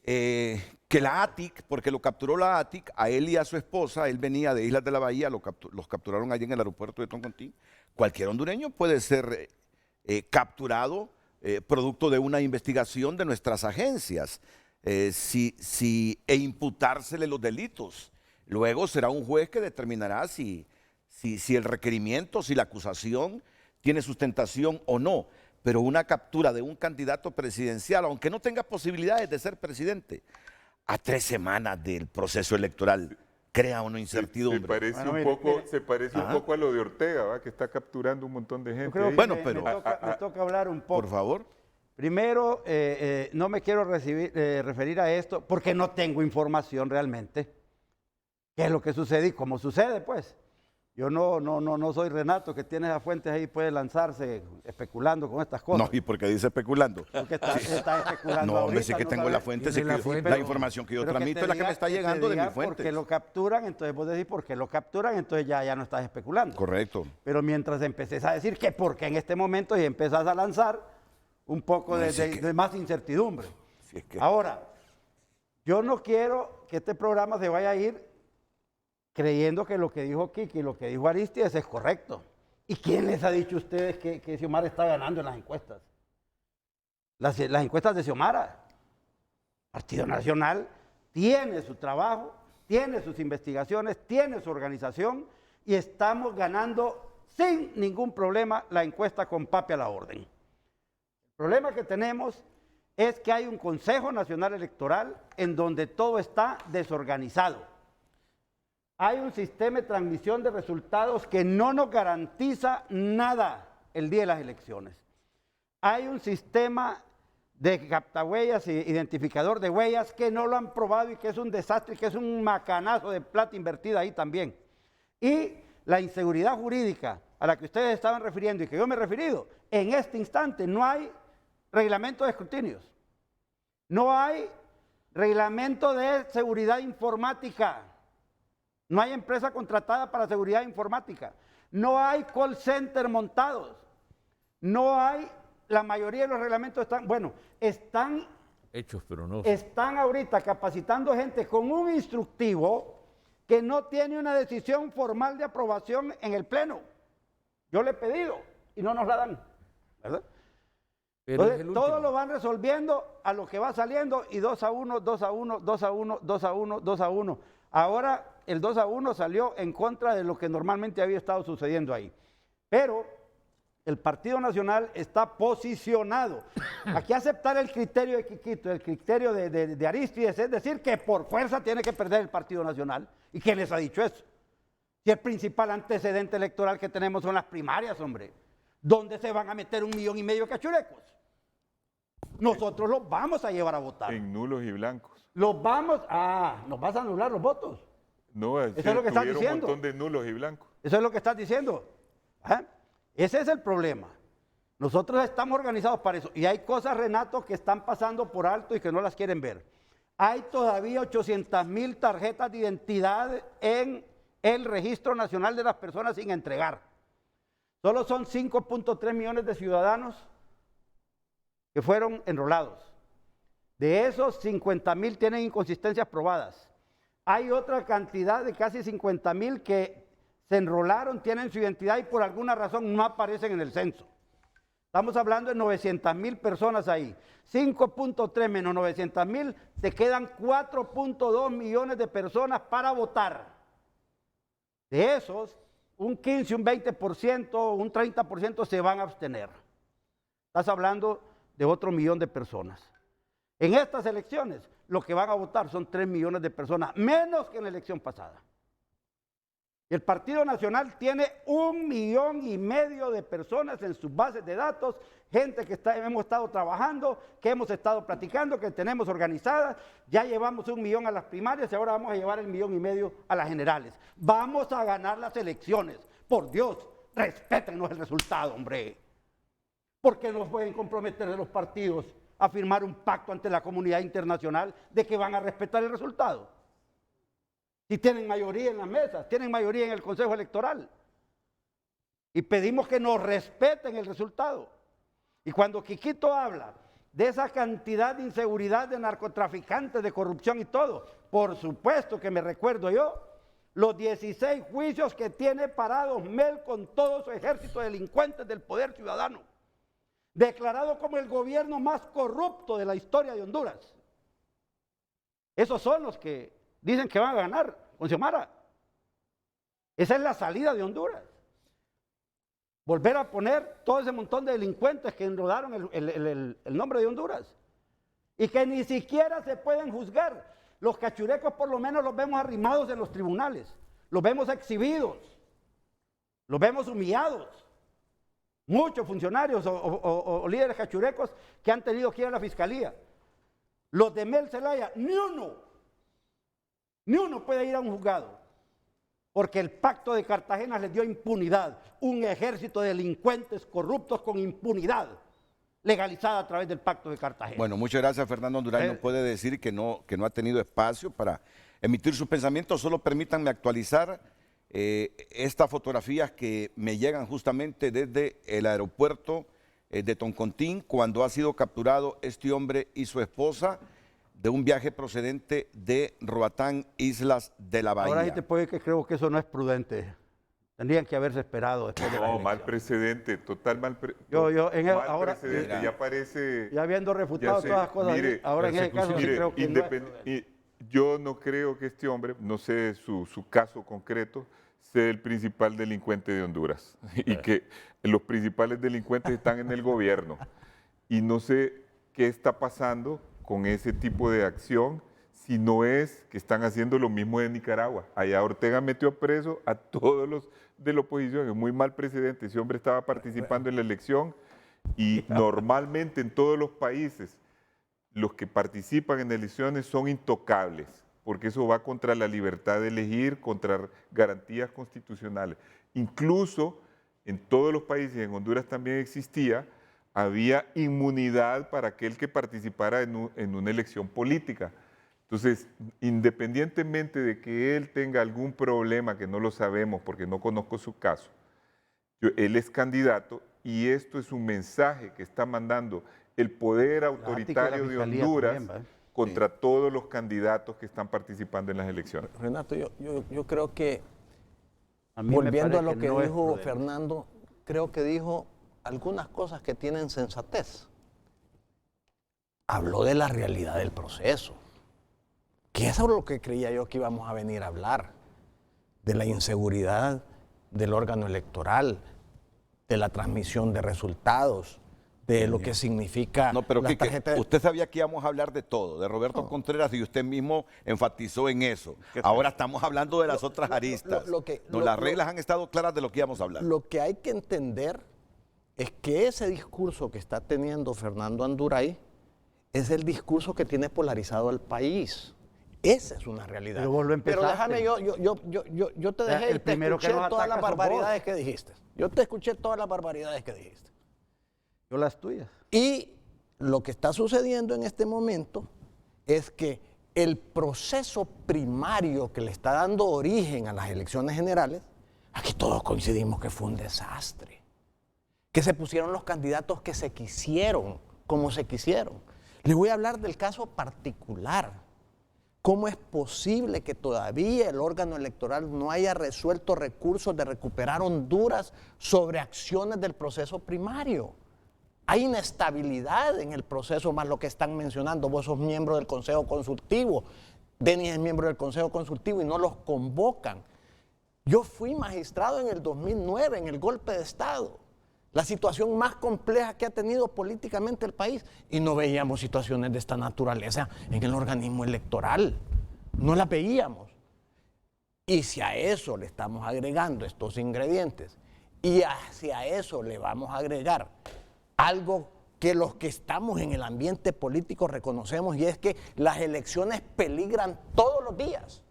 que la ATIC, porque lo capturó la ATIC, a él y a su esposa, él venía de Islas de la Bahía, los capturaron allí en el aeropuerto de Toncontín. Cualquier hondureño puede ser capturado producto de una investigación de nuestras agencias e imputársele los delitos. Luego será un juez que determinará si el requerimiento, si la acusación tiene sustentación o no, pero una captura de un candidato presidencial, aunque no tenga posibilidades de ser presidente, a 3 semanas del proceso electoral, crea una incertidumbre. Se parece un poco a lo de Ortega, ¿va? Que está capturando un montón de gente. Creo que me toca hablar un poco. Por favor. Primero, no me quiero referir a esto porque no tengo información realmente. ¿Qué es lo que sucede y cómo sucede, pues? Yo no soy Renato, que tiene esas fuentes ahí, puede lanzarse especulando con estas cosas. No, ¿y por qué dice especulando? Porque está especulando. No, me sé que tengo la fuente, la información que yo transmito es la que me está llegando de mi fuente. Porque lo capturan, entonces vos decís por qué lo capturan, entonces ya no estás especulando. Correcto. Pero mientras empecés a decir que porque en este momento y empezás a lanzar un poco de más incertidumbre. Si es que... Ahora, yo no quiero que este programa se vaya a ir creyendo que lo que dijo Kiki y lo que dijo Aristides es correcto. ¿Y quién les ha dicho a ustedes que Xiomara está ganando en las encuestas? Las encuestas de Xiomara. Partido Nacional tiene su trabajo, tiene sus investigaciones, tiene su organización y estamos ganando sin ningún problema la encuesta con pape a la orden. El problema que tenemos es que hay un Consejo Nacional Electoral en donde todo está desorganizado. Hay un sistema de transmisión de resultados que no nos garantiza nada el día de las elecciones. Hay un sistema de captahuellas e identificador de huellas que no lo han probado y que es un desastre y que es un macanazo de plata invertida ahí también. Y la inseguridad jurídica a la que ustedes estaban refiriendo y que yo me he referido, en este instante no hay reglamento de escrutinios, no hay reglamento de seguridad informática, no hay empresa contratada para seguridad informática, no hay call center montados, no hay, la mayoría de los reglamentos están, bueno, están hechos, pero no. Están ahorita capacitando gente con un instructivo que no tiene una decisión formal de aprobación en el Pleno. Yo le he pedido y no nos la dan, ¿verdad? Pero es Entonces, el todo último. lo van resolviendo a lo que va saliendo y 2-1, 2-1, 2-1, 2-1, 2-1. Ahora el 2-1 salió en contra de lo que normalmente había estado sucediendo ahí. Pero el Partido Nacional está posicionado. Aquí aceptar el criterio de Quiquito, el criterio de Arístides, es decir, que por fuerza tiene que perder el Partido Nacional. ¿Y quién les ha dicho eso? Si el principal antecedente electoral que tenemos son las primarias, hombre. ¿Dónde se van a meter 1,5 millones de cachurecos? Nosotros los vamos a llevar a votar. En nulos y blancos. Los vamos a... ¿Nos vas a anular los votos? No, Eso es lo que estás tuvieron diciendo. un montón de nulos y blancos. Eso es lo que estás diciendo. ¿Ah? Ese es el problema. Nosotros estamos organizados para eso. Y hay cosas, Renato, que están pasando por alto y que no las quieren ver. Hay todavía 800,000 tarjetas de identidad en el Registro Nacional de las Personas sin entregar. Solo son 5.3 millones de ciudadanos que fueron enrolados. De esos, 50,000 tienen inconsistencias probadas. Hay otra cantidad de casi 50,000 que se enrolaron, tienen su identidad y por alguna razón no aparecen en el censo. Estamos hablando de 900,000 personas ahí. 5.3 menos 900,000, te quedan 4.2 millones de personas para votar. De esos, un 15, un 20%, un 30% se van a abstener. Estás hablando de otro 1 millón de personas. En estas elecciones, lo que van a votar son 3 millones de personas, menos que en la elección pasada. Y el Partido Nacional tiene 1,5 millones de personas en sus bases de datos, gente que hemos estado trabajando, que hemos estado platicando, que tenemos organizadas. Ya llevamos 1 millón a las primarias y ahora vamos a llevar 1,5 millones a las generales. Vamos a ganar las elecciones. Por Dios, respétenos el resultado, hombre. ¿Por qué nos pueden comprometer de los partidos a firmar un pacto ante la comunidad internacional de que van a respetar el resultado? Si tienen mayoría en las mesas, tienen mayoría en el Consejo Electoral. Y pedimos que nos respeten el resultado. Y cuando Quiquito habla de esa cantidad de inseguridad, de narcotraficantes, de corrupción y todo, por supuesto que me recuerdo yo los 16 juicios que tiene parados Mel con todo su ejército de delincuentes del poder ciudadano, declarado como el gobierno más corrupto de la historia de Honduras. Esos son los que dicen que van a ganar con Xiomara. Esa es la salida de Honduras. Volver a poner todo ese montón de delincuentes que enrodaron el nombre de Honduras y que ni siquiera se pueden juzgar. Los cachurecos por lo menos los vemos arrimados en los tribunales, los vemos exhibidos, los vemos humillados. Muchos funcionarios o líderes cachurecos que han tenido que ir a la fiscalía. Los de Mel Zelaya, ni uno puede ir a un juzgado, porque el pacto de Cartagena les dio impunidad, un ejército de delincuentes corruptos con impunidad legalizada a través del pacto de Cartagena. Bueno, muchas gracias, Fernando Durán. No puede decir que no ha tenido espacio para emitir sus pensamientos. Solo permítanme actualizar estas fotografías que me llegan justamente desde el aeropuerto de Toncontín, cuando ha sido capturado este hombre y su esposa de un viaje procedente de Roatán, Islas de la Bahía. Ahora sí te puede que creo que eso no es prudente. Tendrían que haberse esperado después de la No, elección. mal precedente, total mal, ahora, precedente. Ya parece... Ya habiendo refutado ya sé, todas las cosas, mire, ahora en ese caso sí mire, creo que no es. yo no creo que este hombre, no sé su caso concreto, sea el principal delincuente de Honduras y que los principales delincuentes están en el gobierno. Y no sé qué está pasando con ese tipo de acción, si no es que están haciendo lo mismo de Nicaragua. Allá Ortega metió preso a todos los de la oposición, es muy mal precedente. Ese hombre estaba participando en la elección y normalmente en todos los países los que participan en elecciones son intocables, porque eso va contra la libertad de elegir, contra garantías constitucionales. Incluso en todos los países, en Honduras también existía, había inmunidad para aquel que participara en una elección política. Entonces, independientemente de que él tenga algún problema, que no lo sabemos porque no conozco su caso, él es candidato y esto es un mensaje que está mandando el poder autoritario de Honduras contra todos los candidatos que están participando en las elecciones. Renato, yo creo que, A mí me volviendo a parece lo que no es dijo prudente. Fernando, creo que dijo algunas cosas que tienen sensatez. Habló de la realidad del proceso, que eso es lo que creía yo que íbamos a venir a hablar, de la inseguridad del órgano electoral, de la transmisión de resultados, de lo que significa No, pero las tarjetas de... usted sabía que íbamos a hablar de todo, de Roberto Contreras, y usted mismo enfatizó en eso. Ahora estamos hablando de las otras aristas. Las reglas han estado claras de lo que íbamos a hablar. Lo que hay que entender es que ese discurso que está teniendo Fernando Anduray es el discurso que tiene polarizado al país. Esa es una realidad. Pero vos lo Pero empezaste. déjame, yo te dejé El y te primero que escuché nos todas ataca las sos vos. barbaridades que dijiste. Yo te escuché todas las barbaridades que dijiste. Yo las tuyas. Y lo que está sucediendo en este momento es que el proceso primario que le está dando origen a las elecciones generales, aquí todos coincidimos que fue un desastre. Que se pusieron los candidatos que se quisieron, como se quisieron. Les voy a hablar del caso particular. ¿Cómo es posible que todavía el órgano electoral no haya resuelto recursos de recuperar Honduras sobre acciones del proceso primario? Hay inestabilidad en el proceso, más lo que están mencionando. Vos sos miembro del Consejo Consultivo, Denis es miembro del Consejo Consultivo y no los convocan. Yo fui magistrado en el 2009, en el golpe de Estado, la situación más compleja que ha tenido políticamente el país, y no veíamos situaciones de esta naturaleza en el organismo electoral. No las veíamos. Y si a eso le estamos agregando estos ingredientes y hacia eso le vamos a agregar algo que los que estamos en el ambiente político reconocemos, y es que las elecciones peligran todos los días,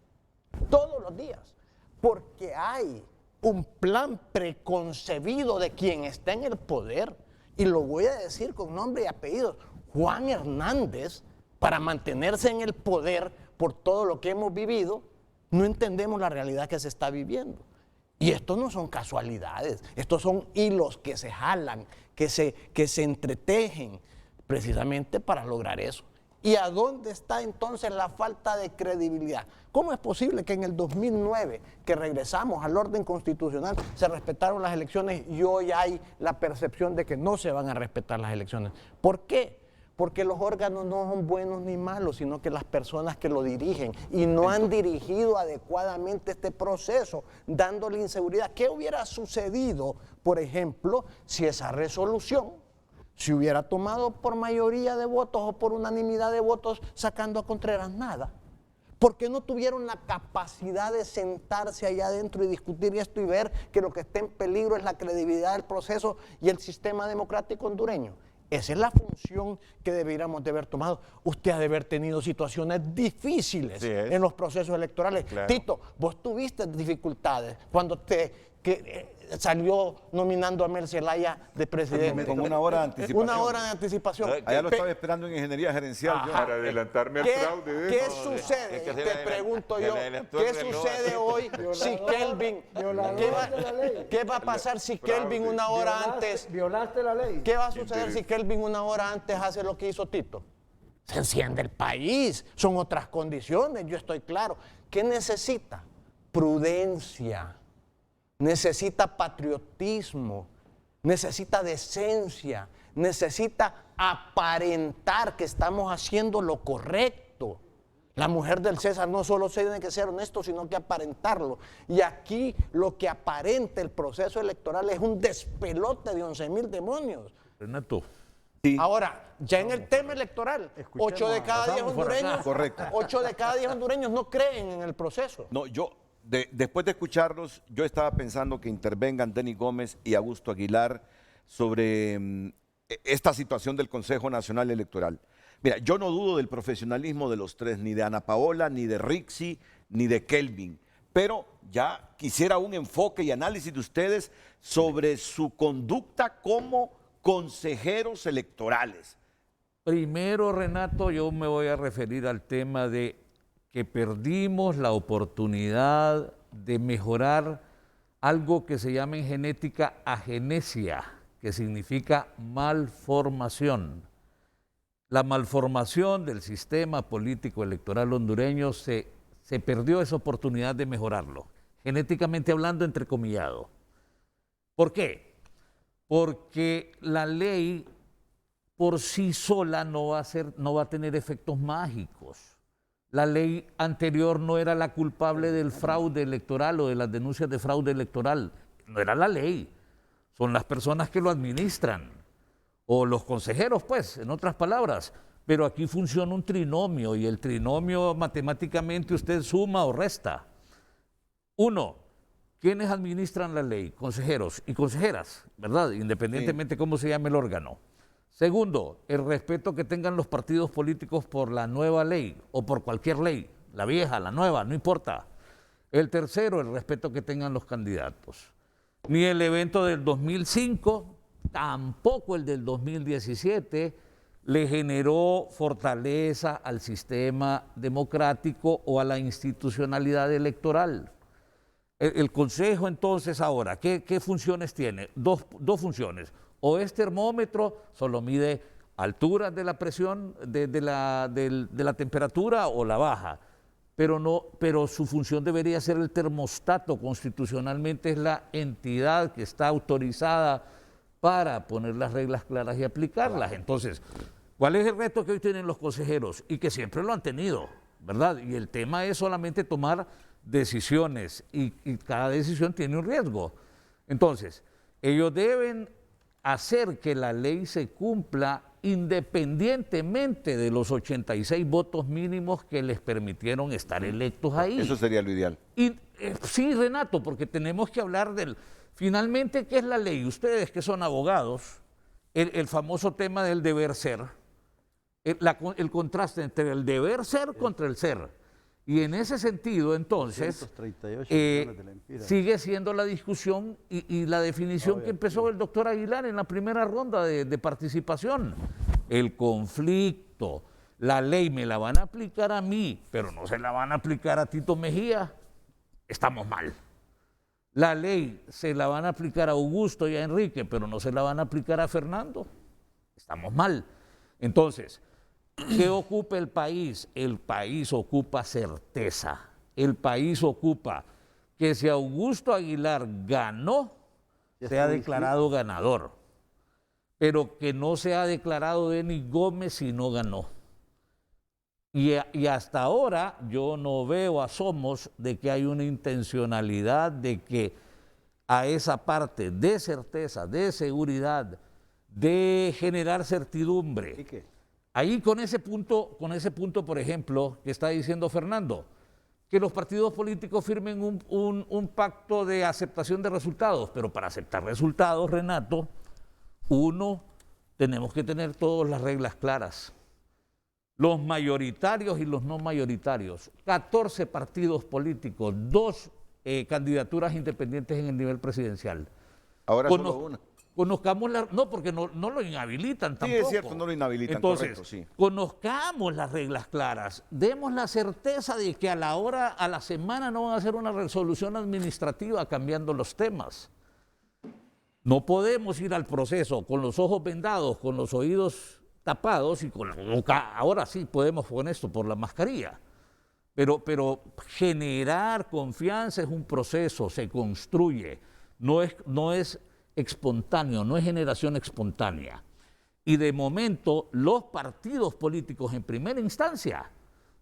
porque hay un plan preconcebido de quien está en el poder, y lo voy a decir con nombre y apellido, Juan Hernández, para mantenerse en el poder por todo lo que hemos vivido. No entendemos la realidad que se está viviendo. Y estos no son casualidades, estos son hilos que se jalan, que se entretejen precisamente para lograr eso. ¿Y a dónde está entonces la falta de credibilidad? ¿Cómo es posible que en el 2009, que regresamos al orden constitucional, se respetaron las elecciones y hoy hay la percepción de que no se van a respetar las elecciones? ¿Por qué? Porque los órganos no son buenos ni malos, sino que las personas que lo dirigen y no han dirigido adecuadamente este proceso, dándole inseguridad. ¿Qué hubiera sucedido, por ejemplo, si esa resolución se hubiera tomado por mayoría de votos o por unanimidad de votos sacando a Contreras? Nada. ¿Por qué no tuvieron la capacidad de sentarse allá adentro y discutir esto y ver que lo que está en peligro es la credibilidad del proceso y el sistema democrático hondureño? Esa es la función que deberíamos de haber tomado. Usted ha de haber tenido situaciones difíciles en los procesos electorales. Claro. Tito, vos tuviste dificultades cuando salió nominando a Mel Zelaya de presidente. Con una hora de anticipación. Una hora de anticipación. Allá lo estaba esperando en ingeniería gerencial. Yo. Para adelantarme al fraude. ¿Qué sucede? Te pregunto yo, ¿qué sucede hoy si Kelvin... ¿Qué va a pasar si Kelvin una hora antes... Violaste la ley. ¿Qué va a suceder si Kelvin una hora antes hace lo que hizo Tito? Se enciende el país, son otras condiciones, yo estoy claro. ¿Qué necesita? Prudencia. necesita patriotismo, necesita decencia, necesita aparentar que estamos haciendo lo correcto. La mujer del César no solo tiene que ser honesto, sino que aparentarlo. Y aquí lo que aparenta el proceso electoral es un despelote de 11,000 demonios. Renato. Ahora, ya en el tema electoral, 8 de cada 10 hondureños, Correcto. 8 de cada 10 hondureños no creen en el proceso. No, después de escucharlos, yo estaba pensando que intervengan Denis Gómez y Augusto Aguilar sobre esta situación del Consejo Nacional Electoral. Mira, yo no dudo del profesionalismo de los tres, ni de Ana Paola, ni de Rixi, ni de Kelvin, pero ya quisiera un enfoque y análisis de ustedes sobre su conducta como consejeros electorales. Primero, Renato, yo me voy a referir al tema de que perdimos la oportunidad de mejorar algo que se llama en genética agenesia, que significa malformación. La malformación del sistema político electoral hondureño se perdió esa oportunidad de mejorarlo, genéticamente hablando, entrecomillado. ¿Por qué? Porque la ley por sí sola no va a tener efectos mágicos. La ley anterior no era la culpable del fraude electoral o de las denuncias de fraude electoral. No era la ley. Son las personas que lo administran. O los consejeros, pues, en otras palabras. Pero aquí funciona un trinomio y el trinomio matemáticamente usted suma o resta. Uno, ¿quiénes administran la ley? Consejeros y consejeras, ¿verdad? Independientemente cómo se llame el órgano. Segundo, el respeto que tengan los partidos políticos por la nueva ley o por cualquier ley, la vieja, la nueva, no importa. El tercero, el respeto que tengan los candidatos. Ni el evento del 2005, tampoco el del 2017, le generó fortaleza al sistema democrático o a la institucionalidad electoral. El Consejo, entonces, ahora, ¿qué funciones tiene? Dos funciones. O es termómetro, solo mide alturas de la presión, de la temperatura o la baja, pero su función debería ser el termostato. Constitucionalmente es la entidad que está autorizada para poner las reglas claras y aplicarlas. Entonces, ¿cuál es el reto que hoy tienen los consejeros? Y que siempre lo han tenido, ¿verdad? Y el tema es solamente tomar decisiones y cada decisión tiene un riesgo. Entonces, ellos deben hacer que la ley se cumpla independientemente de los 86 votos mínimos que les permitieron estar electos ahí. Eso sería lo ideal. Y, sí, Renato, porque tenemos que hablar finalmente, ¿qué es la ley? Ustedes que son abogados, el famoso tema del deber ser, el contraste entre el deber ser contra el ser. Y en ese sentido, entonces, 138 millones de lempiras. sigue siendo la discusión y la definición que empezó el doctor Aguilar en la primera ronda de participación. El conflicto, la ley me la van a aplicar a mí, pero no se la van a aplicar a Tito Mejía, estamos mal. La ley se la van a aplicar a Augusto y a Enrique, pero no se la van a aplicar a Fernando, estamos mal. Entonces, ¿qué ocupa el país? El país ocupa certeza. El país ocupa que si Augusto Aguilar ganó, sea declarado ganador, pero que no sea declarado Denis Gómez si no ganó. Y hasta ahora yo no veo asomos de que hay una intencionalidad de que a esa parte de certeza, de seguridad, de generar certidumbre. ¿Y qué? Ahí con ese punto, por ejemplo, que está diciendo Fernando, que los partidos políticos firmen un pacto de aceptación de resultados, pero para aceptar resultados, Renato, tenemos que tener todas las reglas claras. Los mayoritarios y los no mayoritarios, 14 partidos políticos, 2 candidaturas independientes en el nivel presidencial. Ahora solo una. Conozcamos no, porque no lo inhabilitan tampoco. Sí, es cierto, no lo inhabilitan, entonces, correcto, sí. Conozcamos las reglas claras, demos la certeza de que a la semana no van a hacer una resolución administrativa cambiando los temas. No podemos ir al proceso con los ojos vendados, con los oídos tapados y con la boca. Ahora sí podemos con esto por la mascarilla. Pero generar confianza es un proceso, se construye, no es espontáneo, no es generación espontánea. Y de momento los partidos políticos en primera instancia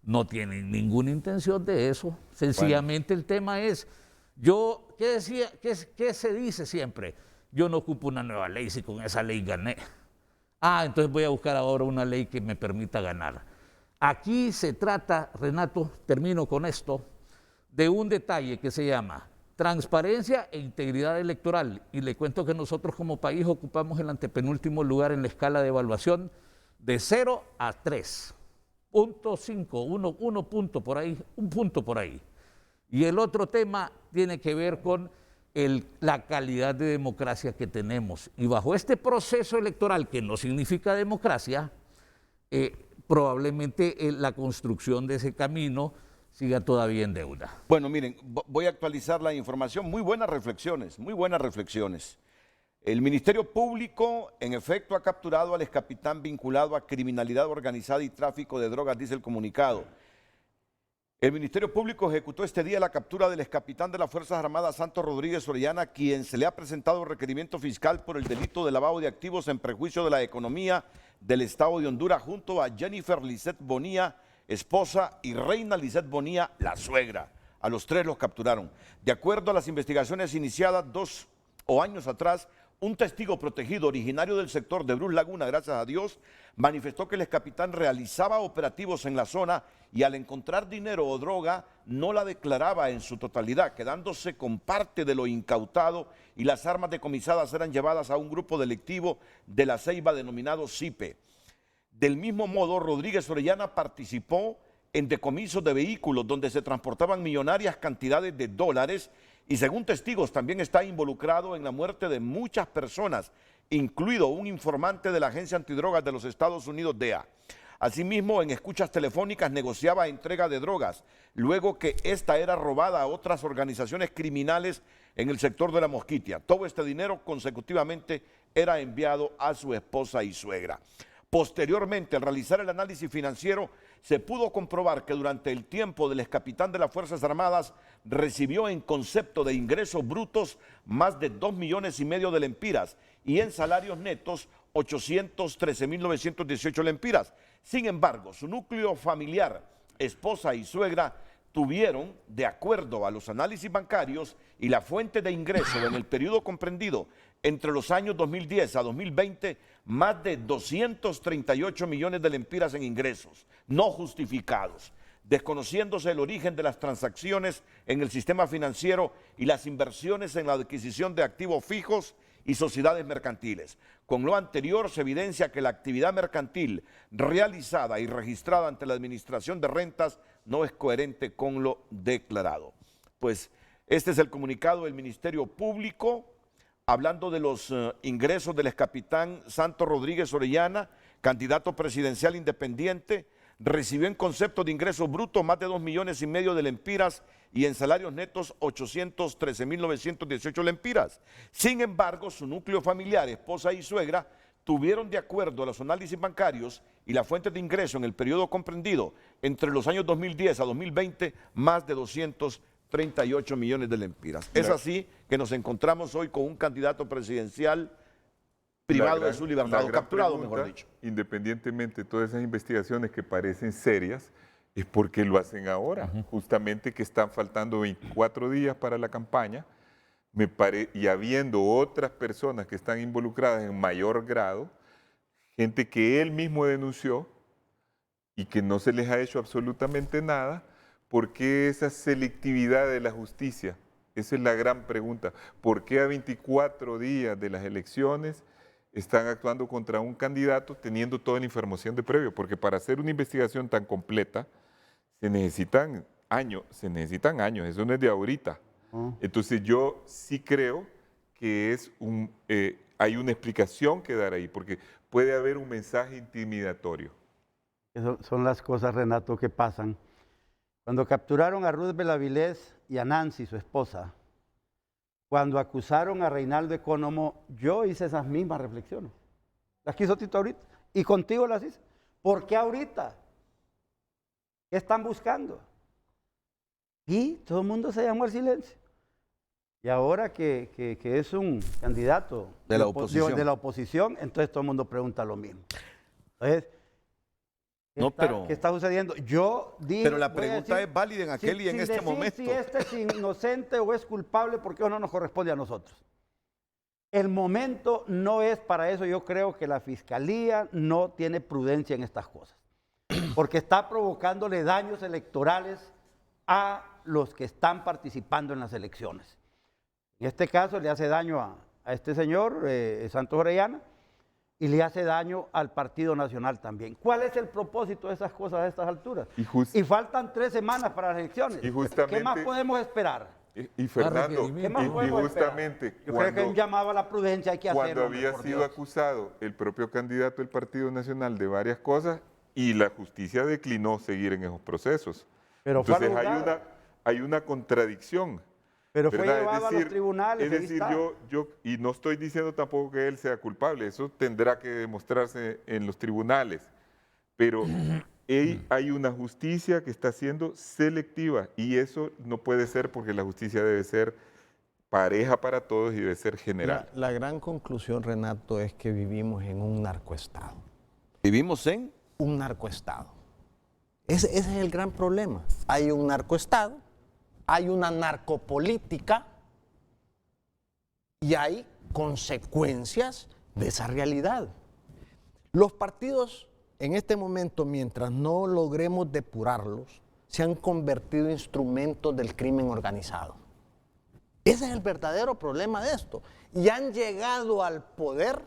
no tienen ninguna intención de eso. Sencillamente el tema es, ¿qué se dice siempre? Yo no ocupo una nueva ley si con esa ley gané. Entonces voy a buscar ahora una ley que me permita ganar. Aquí se trata, Renato, termino con esto, de un detalle que se llama transparencia e integridad electoral. Y le cuento que nosotros como país ocupamos el antepenúltimo lugar en la escala de evaluación de 0 a 3. 0.5, un punto por ahí. Y el otro tema tiene que ver con la calidad de democracia que tenemos. Y bajo este proceso electoral, que no significa democracia, probablemente la construcción de ese camino siga todavía en deuda. Bueno, miren, voy a actualizar la información. Muy buenas reflexiones, muy buenas reflexiones. El Ministerio Público, en efecto, ha capturado al excapitán vinculado a criminalidad organizada y tráfico de drogas, dice el comunicado. El Ministerio Público ejecutó este día la captura del excapitán de las Fuerzas Armadas, Santos Rodríguez Orellana, quien se le ha presentado requerimiento fiscal por el delito de lavado de activos en perjuicio de la economía del Estado de Honduras, junto a Jennifer Lisette Bonilla, esposa, y Reina Lisette Bonilla, la suegra. A los tres los capturaron. De acuerdo a las investigaciones iniciadas 2 años atrás, un testigo protegido originario del sector de Brus Laguna, gracias a Dios, manifestó que el excapitán realizaba operativos en la zona y al encontrar dinero o droga no la declaraba en su totalidad, quedándose con parte de lo incautado, y las armas decomisadas eran llevadas a un grupo delictivo de La Ceiba denominado CIPE. Del mismo modo, Rodríguez Orellana participó en decomisos de vehículos donde se transportaban millonarias cantidades de dólares, y según testigos también está involucrado en la muerte de muchas personas, incluido un informante de la Agencia Antidrogas de los Estados Unidos, DEA. Asimismo, en escuchas telefónicas negociaba entrega de drogas, luego que esta era robada a otras organizaciones criminales en el sector de La Mosquitia. Todo este dinero consecutivamente era enviado a su esposa y suegra. Posteriormente, al realizar el análisis financiero, se pudo comprobar que durante el tiempo del excapitán de las Fuerzas Armadas recibió en concepto de ingresos brutos más de 2,5 millones de lempiras y en salarios netos 813.918 lempiras. Sin embargo, su núcleo familiar, esposa y suegra, tuvieron, de acuerdo a los análisis bancarios y la fuente de ingreso en el periodo comprendido entre los años 2010 a 2020, más de 238 millones de lempiras en ingresos no justificados, desconociéndose el origen de las transacciones en el sistema financiero y las inversiones en la adquisición de activos fijos y sociedades mercantiles. Con lo anterior se evidencia que la actividad mercantil realizada y registrada ante la Administración de Rentas no es coherente con lo declarado. Pues este es el comunicado del Ministerio Público, hablando de los ingresos del excapitán Santos Rodríguez Orellana, candidato presidencial independiente. Recibió en concepto de ingresos brutos más de 2,5 millones de lempiras y en salarios netos 813.918 lempiras. Sin embargo, su núcleo familiar, esposa y suegra, tuvieron, de acuerdo a los análisis bancarios y la fuente de ingreso en el periodo comprendido entre los años 2010 a 2020, más de 238 millones de lempiras. Es así que nos encontramos hoy con un candidato presidencial privado de su libertad, o capturado, mejor dicho. Independientemente de todas esas investigaciones que parecen serias, es porque lo hacen ahora, justamente que están faltando 24 días para la campaña, y habiendo otras personas que están involucradas en mayor grado, gente que él mismo denunció y que no se les ha hecho absolutamente nada. ¿Por qué esa selectividad de la justicia? Esa es la gran pregunta. ¿Por qué a 24 días de las elecciones están actuando contra un candidato teniendo toda la información de previo? Porque para hacer una investigación tan completa se necesitan años, eso no es de ahorita. Entonces yo sí creo que hay una explicación que dar ahí, porque puede haber un mensaje intimidatorio. Son las cosas, Renato, que pasan. Cuando capturaron a Ruth Benavilés y a Nancy, su esposa, cuando acusaron a Reinaldo Economo, yo hice esas mismas reflexiones. Las quiso Tito ahorita. Y contigo las hice. ¿Por qué ahorita? ¿Qué están buscando? Y todo el mundo se llamó al silencio. Y ahora que es un candidato De la de oposición. entonces todo el mundo pregunta lo mismo. Entonces, ¿qué está sucediendo? Yo dije, Pero la voy a pregunta decir, es válida en aquel y en sin este decir momento. Si este es inocente o es culpable, porque eso no nos corresponde a nosotros. El momento no es para eso. Yo creo que la fiscalía no tiene prudencia en estas cosas, porque está provocándole daños electorales a los que están participando en las elecciones. En este caso le hace daño a este señor, Santos Orellana, y le hace daño al Partido Nacional también. ¿Cuál es el propósito de esas cosas a estas alturas? Y faltan 3 semanas para las elecciones. Y justamente- ¿Qué más podemos esperar? Y Fernando, ¿Qué más y podemos esperar? justamente Yo creo que un llamado a la prudencia hay que hacerlo. cuando había por sido Dios. acusado el propio candidato del Partido Nacional de varias cosas y la justicia declinó seguir en esos procesos. Pero fue Entonces al juzgado. hay una contradicción. Pero fue ¿verdad? llevado a los tribunales. Es ahí decir, está. y no estoy diciendo tampoco que él sea culpable, eso tendrá que demostrarse en los tribunales, pero hay una justicia que está siendo selectiva y eso no puede ser porque la justicia debe ser pareja para todos y debe ser general. La gran conclusión, Renato, es que vivimos en un narcoestado. ¿Vivimos en? Un narcoestado. Ese es el gran problema. Hay un narcoestado, hay una narcopolítica y hay consecuencias de esa realidad. Los partidos en este momento, mientras no logremos depurarlos, se han convertido en instrumentos del crimen organizado. Ese es el verdadero problema de esto. Y han llegado al poder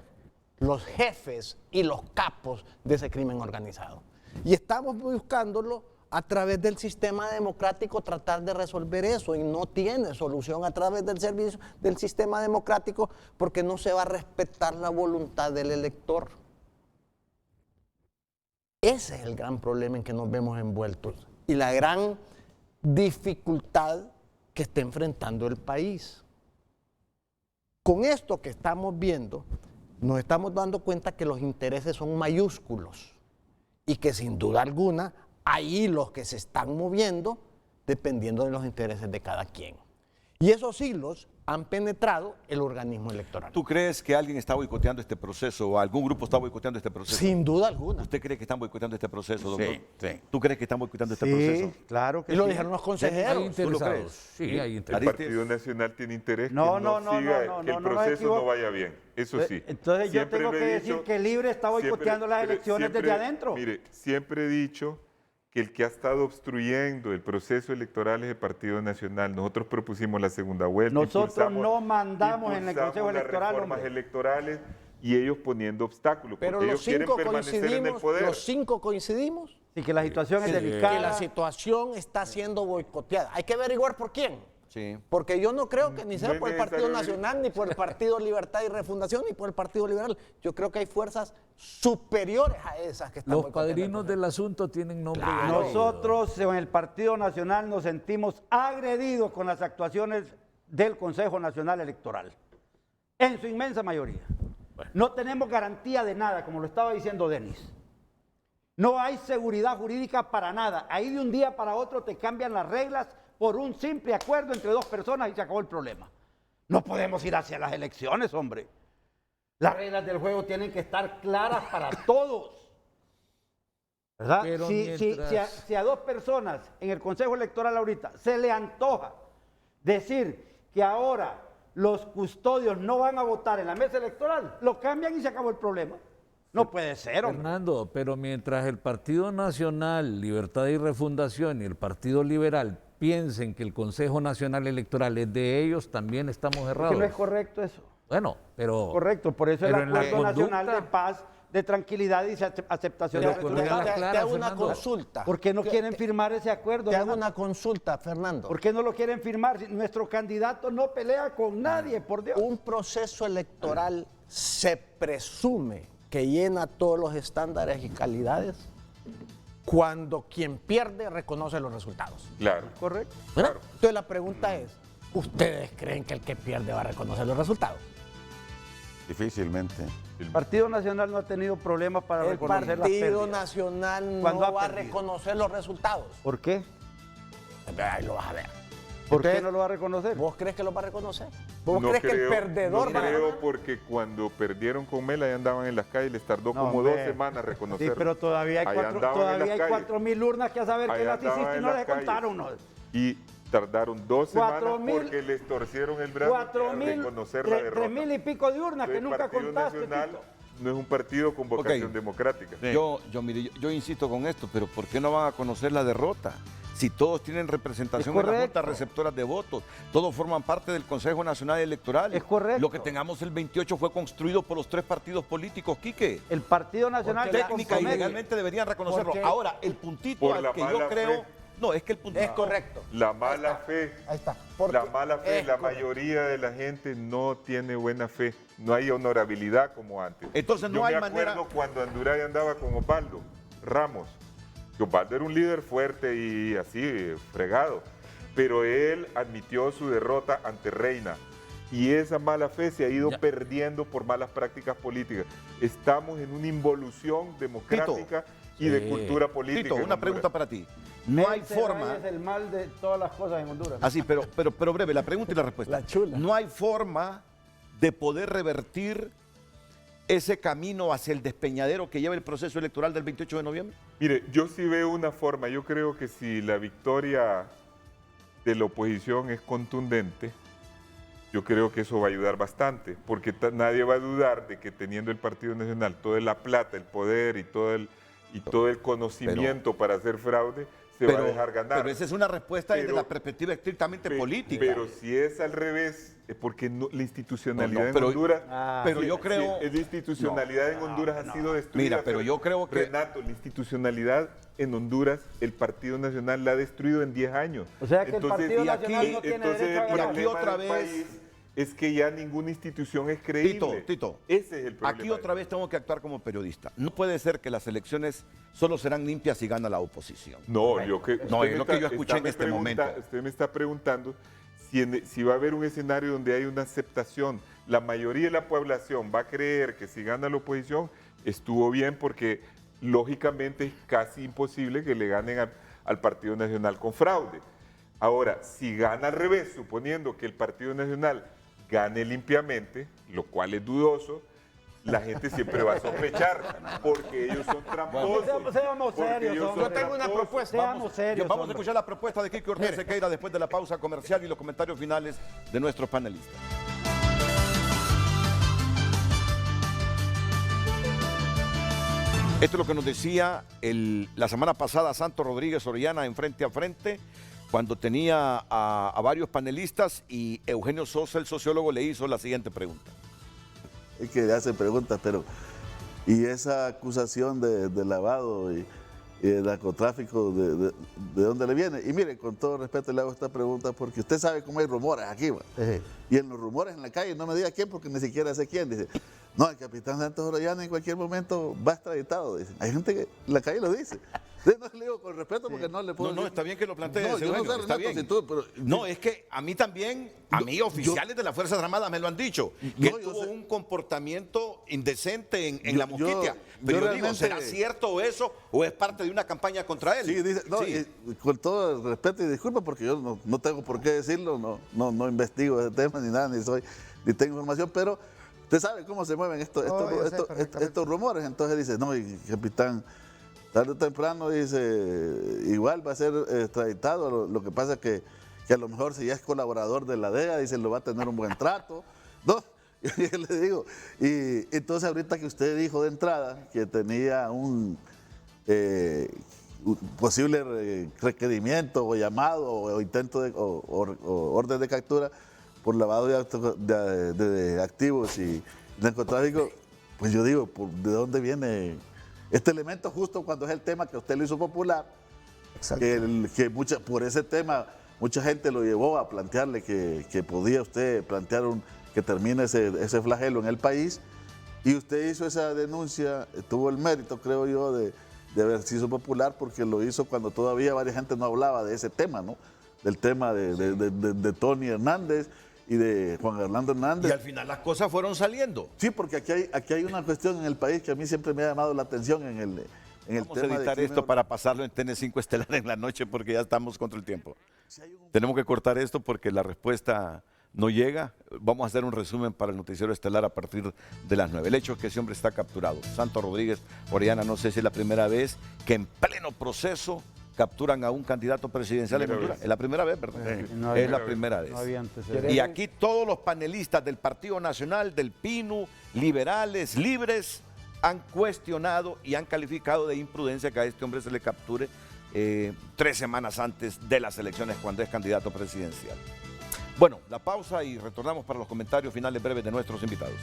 los jefes y los capos de ese crimen organizado. Y estamos buscándolo a través del sistema democrático, tratar de resolver eso, y no tiene solución a través del servicio del sistema democrático porque no se va a respetar la voluntad del elector. Ese es el gran problema en que nos vemos envueltos y la gran dificultad que está enfrentando el país. Con esto que estamos viendo, nos estamos dando cuenta que los intereses son mayúsculos y que sin duda alguna hay hilos que se están moviendo dependiendo de los intereses de cada quien. Y esos hilos han penetrado el organismo electoral. ¿Tú crees que alguien está boicoteando este proceso o algún grupo está boicoteando este proceso? Sin duda alguna. ¿Usted cree que están boicoteando este proceso, doctor? Sí, sí. ¿Tú crees que están boicoteando este Sí, proceso? claro que Y lo sí. dijeron los Hay consejeros. ¿Tú lo interesados. crees? Sí, hay El interesados. Partido Nacional tiene interés No, que no, no no, siga, no, que el no nos proceso no equivoque. vaya bien, eso sí. Entonces yo Siempre tengo lo que he decir dicho, que Libre está boicoteando las elecciones desde adentro. Mire, siempre he dicho que el que ha estado obstruyendo el proceso electoral es el Partido Nacional. Nosotros propusimos la segunda vuelta. Nosotros no mandamos en el Consejo impulsamos las Electoral, reformas hombre. electorales y ellos poniendo obstáculos, Pero porque los ellos quieren 5 permanecer en el coincidimos, poder. los 5 coincidimos Y que la situación es que delicada. la situación está siendo boicoteada. Hay que averiguar por quién. Sí. Porque yo no creo que ni sea No es por el Partido necesario. Nacional, ni por el Partido Libertad y Refundación, ni por el Partido Liberal. Yo creo que hay fuerzas superiores a esas que están Los boicoteando el padrinos proceso. del asunto tienen nombre y Claro. apellido. Nosotros en el Partido Nacional nos sentimos agredidos con las actuaciones del Consejo Nacional Electoral, en su inmensa mayoría. No tenemos garantía de nada, como lo estaba diciendo Denis. No hay seguridad jurídica para nada. Ahí de un día para otro te cambian las reglas por un simple acuerdo entre 2 personas y se acabó el problema. No podemos ir hacia las elecciones, hombre. Las reglas del juego tienen que estar claras para todos. ¿Verdad? Pero Si a 2 personas en el Consejo Electoral ahorita se le antoja decir que ahora los custodios no van a votar en la mesa electoral, lo cambian y se acabó el problema. No puede ser, hombre. Fernando, pero mientras el Partido Nacional, Libertad y Refundación y el Partido Liberal piensen que el Consejo Nacional Electoral es de ellos, también estamos Es errados. que no es correcto eso. Bueno, pero... Correcto, por eso el pero en la Acuerdo Nacional de conducta- Paz, de tranquilidad y aceptación de Pero con resultados. reglas Te claras, hago una Fernando. consulta. ¿Por qué no quieren firmar ese acuerdo? Te hago Renato? una consulta, Fernando. ¿Por qué no lo quieren firmar? Si nuestro candidato no pelea con nadie, por Dios. Un proceso electoral se presume que llena todos los estándares y calidades cuando quien pierde reconoce los resultados. Claro. Correcto. ¿Verdad? Entonces la pregunta es, ¿ustedes creen que el que pierde va a reconocer los resultados? Difícilmente. El Partido Nacional no ha tenido problemas para El reconocer las Partido pérdidas. Nacional Cuando no ha va a perdido. reconocer los resultados. ¿Por qué? Ahí lo vas a ver. ¿Por qué no lo va a reconocer? ¿Vos crees que lo va a reconocer? ¿Vos No crees que el creo- perdedor No va a creo, porque cuando perdieron con Mela ya andaban en las calles, les tardó No, como hombre. 2 semanas Sí, reconocerlo. pero todavía hay Ahí 4 andaban en las calles. 4.000 urnas que a saber Ahí que las andaban hiciste y en no las les calles. contaron. ¿No? Y tardaron 2 semanas 4.000 porque les torcieron el brazo a reconocer la derrota. 3.000 y pico de urnas que El nunca Partido contaste. Nacional Tito. no es un partido con vocación Ok. democrática. Mire, yo insisto con esto, pero ¿por qué no van a conocer la derrota? Si todos tienen representación Es en las correcto. juntas receptoras de votos, todos forman parte del Consejo Nacional Electoral. Es correcto. Lo que tengamos el 28 fue construido por los 3 partidos políticos, Quique. El Partido Nacional se Técnica y compromete. legalmente deberían reconocerlo. Porque- Ahora, el puntito Por al la que yo mala creo... fe. No, es que el puntito... Es correcto. La mala fe. Ahí está. La mala fe, es la correcto. mayoría de la gente no tiene buena fe. No hay honorabilidad como antes. Entonces, no Yo hay me manera- acuerdo cuando Anduray andaba con Osvaldo Ramos. Que Osvaldo era un líder fuerte y así, fregado. Pero él admitió su derrota ante Reina. Y esa mala fe se ha ido perdiendo por malas prácticas políticas. Estamos en una involución democrática y de cultura política. Tito, en una Honduras. pregunta para ti. No hay Ese forma... es el mal de todas las cosas en Honduras. Así, pero breve, la pregunta y la respuesta. La chula. No hay forma de poder revertir ese camino hacia el despeñadero que lleva el proceso electoral del 28 de noviembre. Mire, yo sí veo una forma. Yo creo que si la victoria de la oposición es contundente, yo creo que eso va a ayudar bastante, porque nadie va a dudar de que teniendo el Partido Nacional toda la plata, el poder y todo el conocimiento para hacer fraude, se va a dejar ganar. Pero esa es una respuesta desde Pero- la perspectiva estrictamente política. Pero si es al revés, es porque la institucionalidad No, pero- en Honduras... pero yo creo- La institucionalidad en Honduras ha sido destruida. Mira, pero yo creo que- Renato, la institucionalidad en Honduras, el Partido Nacional la ha destruido en 10 años. O sea que el Partido y aquí- Nacional no tiene Entonces derecho a el ganar. aquí problema otra del vez- país es que ya ninguna institución es creíble. Tito, Ese es el problema. aquí otra vez tengo que actuar como periodista. No puede ser que las elecciones solo serán limpias si gana la oposición. No, yo que, No, usted es lo me que yo escuché en me este momento. Usted me está preguntando si va a haber un escenario donde hay una aceptación. La mayoría de la población va a creer que si gana la oposición estuvo bien, porque lógicamente es casi imposible que le ganen al Partido Nacional con fraude. Ahora, si gana al revés, suponiendo que el Partido Nacional gane limpiamente, lo cual es dudoso, la gente siempre va a sospechar, porque ellos son tramposos. Seamos porque serios, ellos hombre. son Yo tengo una tramposos. propuesta. Seamos serios. Vamos a hombre. escuchar la propuesta de Kike Ortiz Sequeira después de la pausa comercial y los comentarios finales de nuestros panelistas. Esto es lo que nos decía la semana pasada Santos Rodríguez Orellana en Frente a Frente, cuando tenía a varios panelistas, y Eugenio Sosa, el sociólogo, le hizo la siguiente pregunta. Es que hace preguntas, pero ¿y esa acusación de lavado y de narcotráfico, de dónde le viene? Y mire, con todo respeto le hago esta pregunta porque usted sabe cómo hay rumores aquí, ¿va? Y en los rumores en la calle, no me diga quién porque ni siquiera sé quién, dice, no, el capitán Santos Orellana en cualquier momento va extraditado, dice. Hay gente que en la calle lo dice. No le digo con respeto porque no le puedo No, decir. está bien que lo plantees, No, yo no Eugenio, sé, está Renato, bien. si tú, pero- No, es que a mí también, oficiales de las Fuerzas Armadas me lo han dicho, que No, él yo tuvo sé. un comportamiento indecente en Yo- la mosquitia. yo Pero yo digo, realmente- ¿será cierto eso o es parte de una campaña contra él? Sí, dice, no, Sí. y con todo el respeto y disculpa porque yo no tengo por qué decirlo, no investigo ese tema ni nada, ni tengo información, pero usted sabe cómo se mueven estos rumores. Entonces dice, no, y capitán, tarde o temprano dice, igual va a ser extraditado, lo que pasa es que a lo mejor si ya es colaborador de la DEA, dice, lo va a tener un buen trato, ¿no? Yo le digo, y entonces ahorita que usted dijo de entrada que tenía un posible requerimiento o llamado o intento o orden de captura por lavado de activos y narcotráfico, pues yo digo, ¿de dónde viene este elemento justo cuando es el tema que usted lo hizo popular? Por ese tema mucha gente lo llevó a plantearle que podía usted plantear que termine ese flagelo en el país, y usted hizo esa denuncia, tuvo el mérito, creo yo, de haber sido popular, porque lo hizo cuando todavía varias gente no hablaba de ese tema, ¿no? Del tema de Tony Hernández y de Juan Orlando Hernández. Y al final las cosas fueron saliendo. Sí, porque aquí hay una cuestión en el país que a mí siempre me ha llamado la atención en el Vamos a tema de editar crimen esto para pasarlo en TN5 Estelar en la noche porque ya estamos contra el tiempo. Tenemos que cortar esto porque la respuesta no llega. Vamos a hacer un resumen para el noticiero estelar a partir de las 9. El hecho es que ese hombre está capturado. Santos Rodríguez Orellana, no sé si es la primera vez que en pleno proceso capturan a un candidato presidencial en Honduras. Es la primera vez, ¿verdad? Es la primera vez. No había antecedentes. Y aquí todos los panelistas del Partido Nacional, del PINU, liberales, libres, han cuestionado y han calificado de imprudencia que a este hombre se le capture 3 semanas antes de las elecciones cuando es candidato presidencial. Bueno, la pausa y retornamos para los comentarios finales breves de nuestros invitados.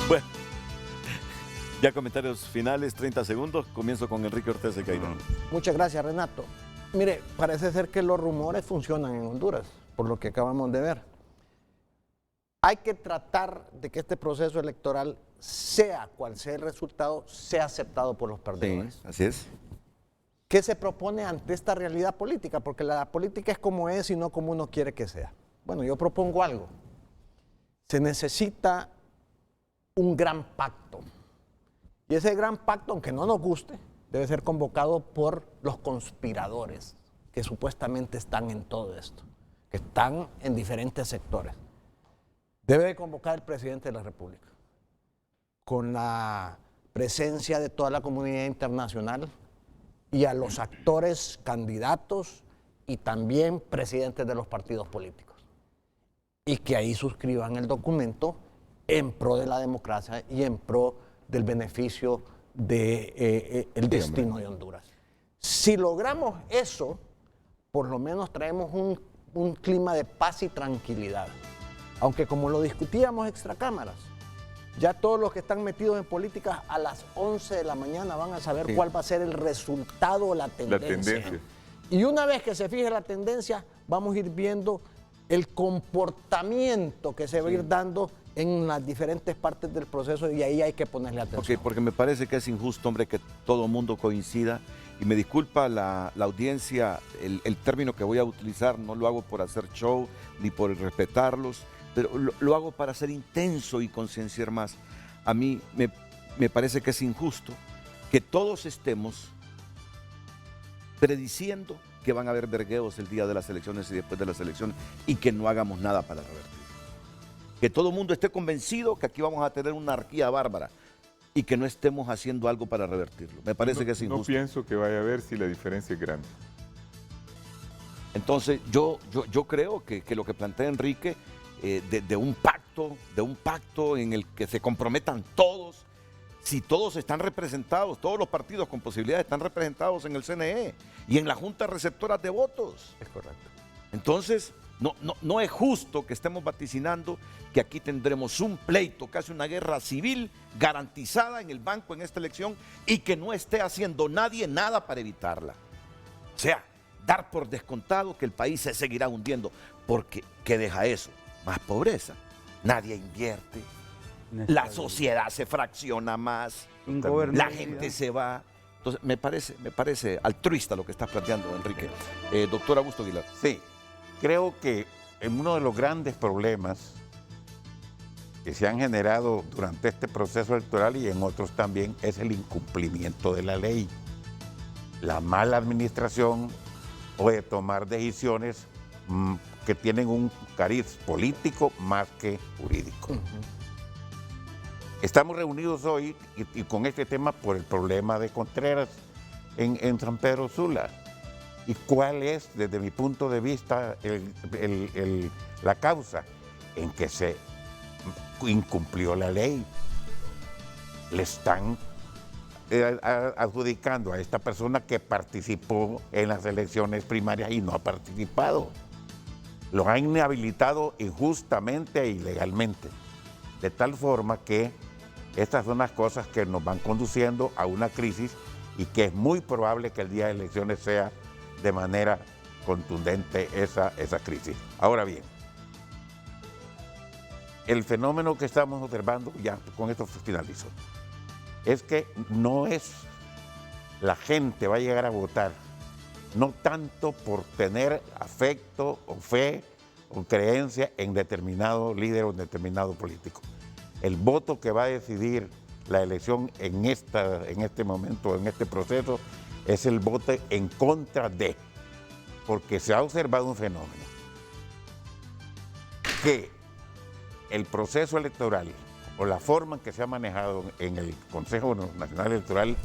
Bueno, ya comentarios finales, 30 segundos. Comienzo con Enrique Ortez de Cairón. Muchas gracias, Renato. Mire, parece ser que los rumores funcionan en Honduras, por lo que acabamos de ver. Hay que tratar de que este proceso electoral, sea cual sea el resultado, sea aceptado por los perdedores. Sí, así es. ¿Qué se propone ante esta realidad política? Porque la política es como es y no como uno quiere que sea. Bueno, yo propongo algo. Se necesita un gran pacto. Y ese gran pacto, aunque no nos guste, debe ser convocado por los conspiradores que supuestamente están en todo esto, que están en diferentes sectores. Debe de convocar el presidente de la República, con la presencia de toda la comunidad internacional y a los actores, candidatos y también presidentes de los partidos políticos. Y que ahí suscriban el documento en pro de la democracia y en pro del beneficio del destino de Honduras. Si logramos eso, por lo menos traemos un clima de paz y tranquilidad. Aunque como lo discutíamos extra cámaras, ya todos los que están metidos en política a las 11 de la mañana van a saber cuál va a ser el resultado o la tendencia. Y una vez que se fije la tendencia, vamos a ir viendo el comportamiento que se va a ir dando en las diferentes partes del proceso y ahí hay que ponerle atención. Ok, porque me parece que es injusto, hombre, que todo el mundo coincida. Y me disculpa la audiencia, el término que voy a utilizar, no lo hago por hacer show ni por respetarlos, pero lo hago para ser intenso y concienciar más. A mí me parece que es injusto que todos estemos prediciendo que van a haber vergueos el día de las elecciones y después de las elecciones y que no hagamos nada para revertirlo. Que todo el mundo esté convencido que aquí vamos a tener una anarquía bárbara y que no estemos haciendo algo para revertirlo. Me parece que es injusto. No pienso que vaya a haber si la diferencia es grande. Entonces, yo creo que lo que plantea Enrique, de un pacto en el que se comprometan todos, si todos están representados, todos los partidos con posibilidades están representados en el CNE y en la Junta Receptora de Votos. Es correcto. Entonces, no es justo que estemos vaticinando que aquí tendremos un pleito, casi una guerra civil garantizada en el banco en esta elección y que no esté haciendo nadie nada para evitarla. O sea, dar por descontado que el país se seguirá hundiendo, porque ¿qué deja eso? Más pobreza, nadie invierte, la sociedad se fracciona más, la gente se va. Entonces, me parece altruista lo que estás planteando, Enrique. Doctor Augusto Aguilar. Sí, creo que uno de los grandes problemas que se han generado durante este proceso electoral y en otros también es el incumplimiento de la ley. La mala administración puede tomar decisiones que tienen un cariz político más que jurídico. Estamos reunidos hoy y con este tema por el problema de Contreras en San Pedro Sula. ¿Y cuál es, desde mi punto de vista, la causa? En que se incumplió la ley. Le están adjudicando a esta persona que participó en las elecciones primarias y no ha participado. Lo han inhabilitado injustamente e ilegalmente. De tal forma que estas son las cosas que nos van conduciendo a una crisis y que es muy probable que el día de elecciones sea de manera contundente esa crisis. Ahora bien, el fenómeno que estamos observando, ya con esto finalizo, es que no es la gente va a llegar a votar no tanto por tener afecto o fe o creencia en determinado líder o en determinado político. El voto que va a decidir la elección en este momento, en este proceso, es el voto en contra de, porque se ha observado un fenómeno, que el proceso electoral o la forma en que se ha manejado en el Consejo Nacional Electoral,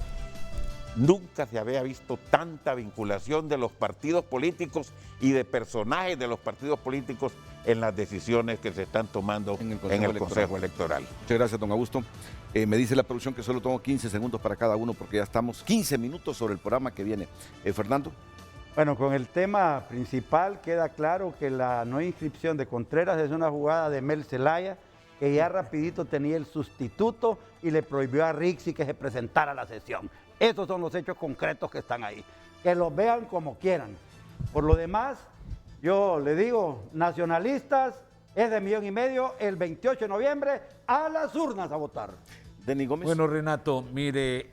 nunca se había visto tanta vinculación de los partidos políticos y de personajes de los partidos políticos en las decisiones que se están tomando en el Consejo Electoral. Muchas gracias, don Augusto. Me dice la producción que solo tengo 15 segundos para cada uno porque ya estamos 15 minutos sobre el programa que viene. Fernando. Bueno, con el tema principal queda claro que la no inscripción de Contreras es una jugada de Mel Zelaya, que ya rapidito tenía el sustituto y le prohibió a Rixi que se presentara a la sesión. Esos son los hechos concretos que están ahí. Que los vean como quieran. Por lo demás, yo le digo, nacionalistas, es de 1,5 millones el 28 de noviembre a las urnas a votar. Denis Gómez. Bueno, Renato, mire,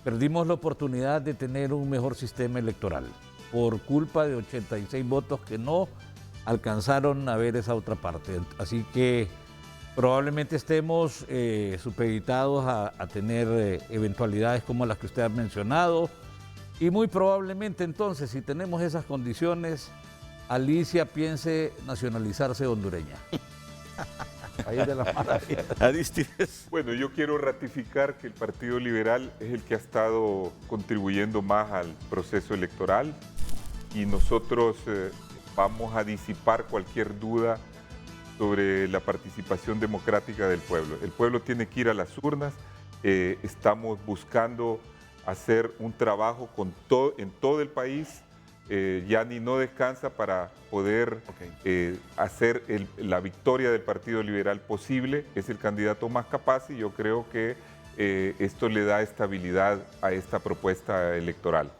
perdimos la oportunidad de tener un mejor sistema electoral por culpa de 86 votos que no alcanzaron a ver esa otra parte. Así que probablemente estemos supeditados a tener eventualidades como las que usted ha mencionado y muy probablemente entonces, si tenemos esas condiciones, Alicia piense nacionalizarse hondureña. Ahí de las maravillas. Aristides. Bueno, yo quiero ratificar que el Partido Liberal es el que ha estado contribuyendo más al proceso electoral y nosotros vamos a disipar cualquier duda sobre la participación democrática del pueblo. El pueblo tiene que ir a las urnas, estamos buscando hacer un trabajo en todo el país. Yani no descansa para poder hacer la victoria del Partido Liberal posible. Es el candidato más capaz y yo creo que esto le da estabilidad a esta propuesta electoral.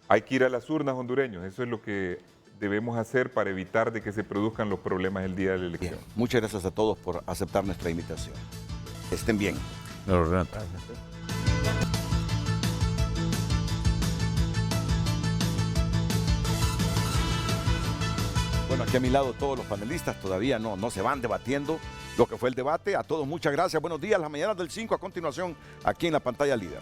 Hay que ir a las urnas, hondureños, eso es lo que debemos hacer para evitar de que se produzcan los problemas el día de la elección. Bien. Muchas gracias a todos por aceptar nuestra invitación. Estén bien. No, Renato. Bueno, aquí a mi lado todos los panelistas todavía no se van debatiendo lo que fue el debate. A todos muchas gracias. Buenos días, las mañanas del 5 a continuación aquí en la pantalla líder.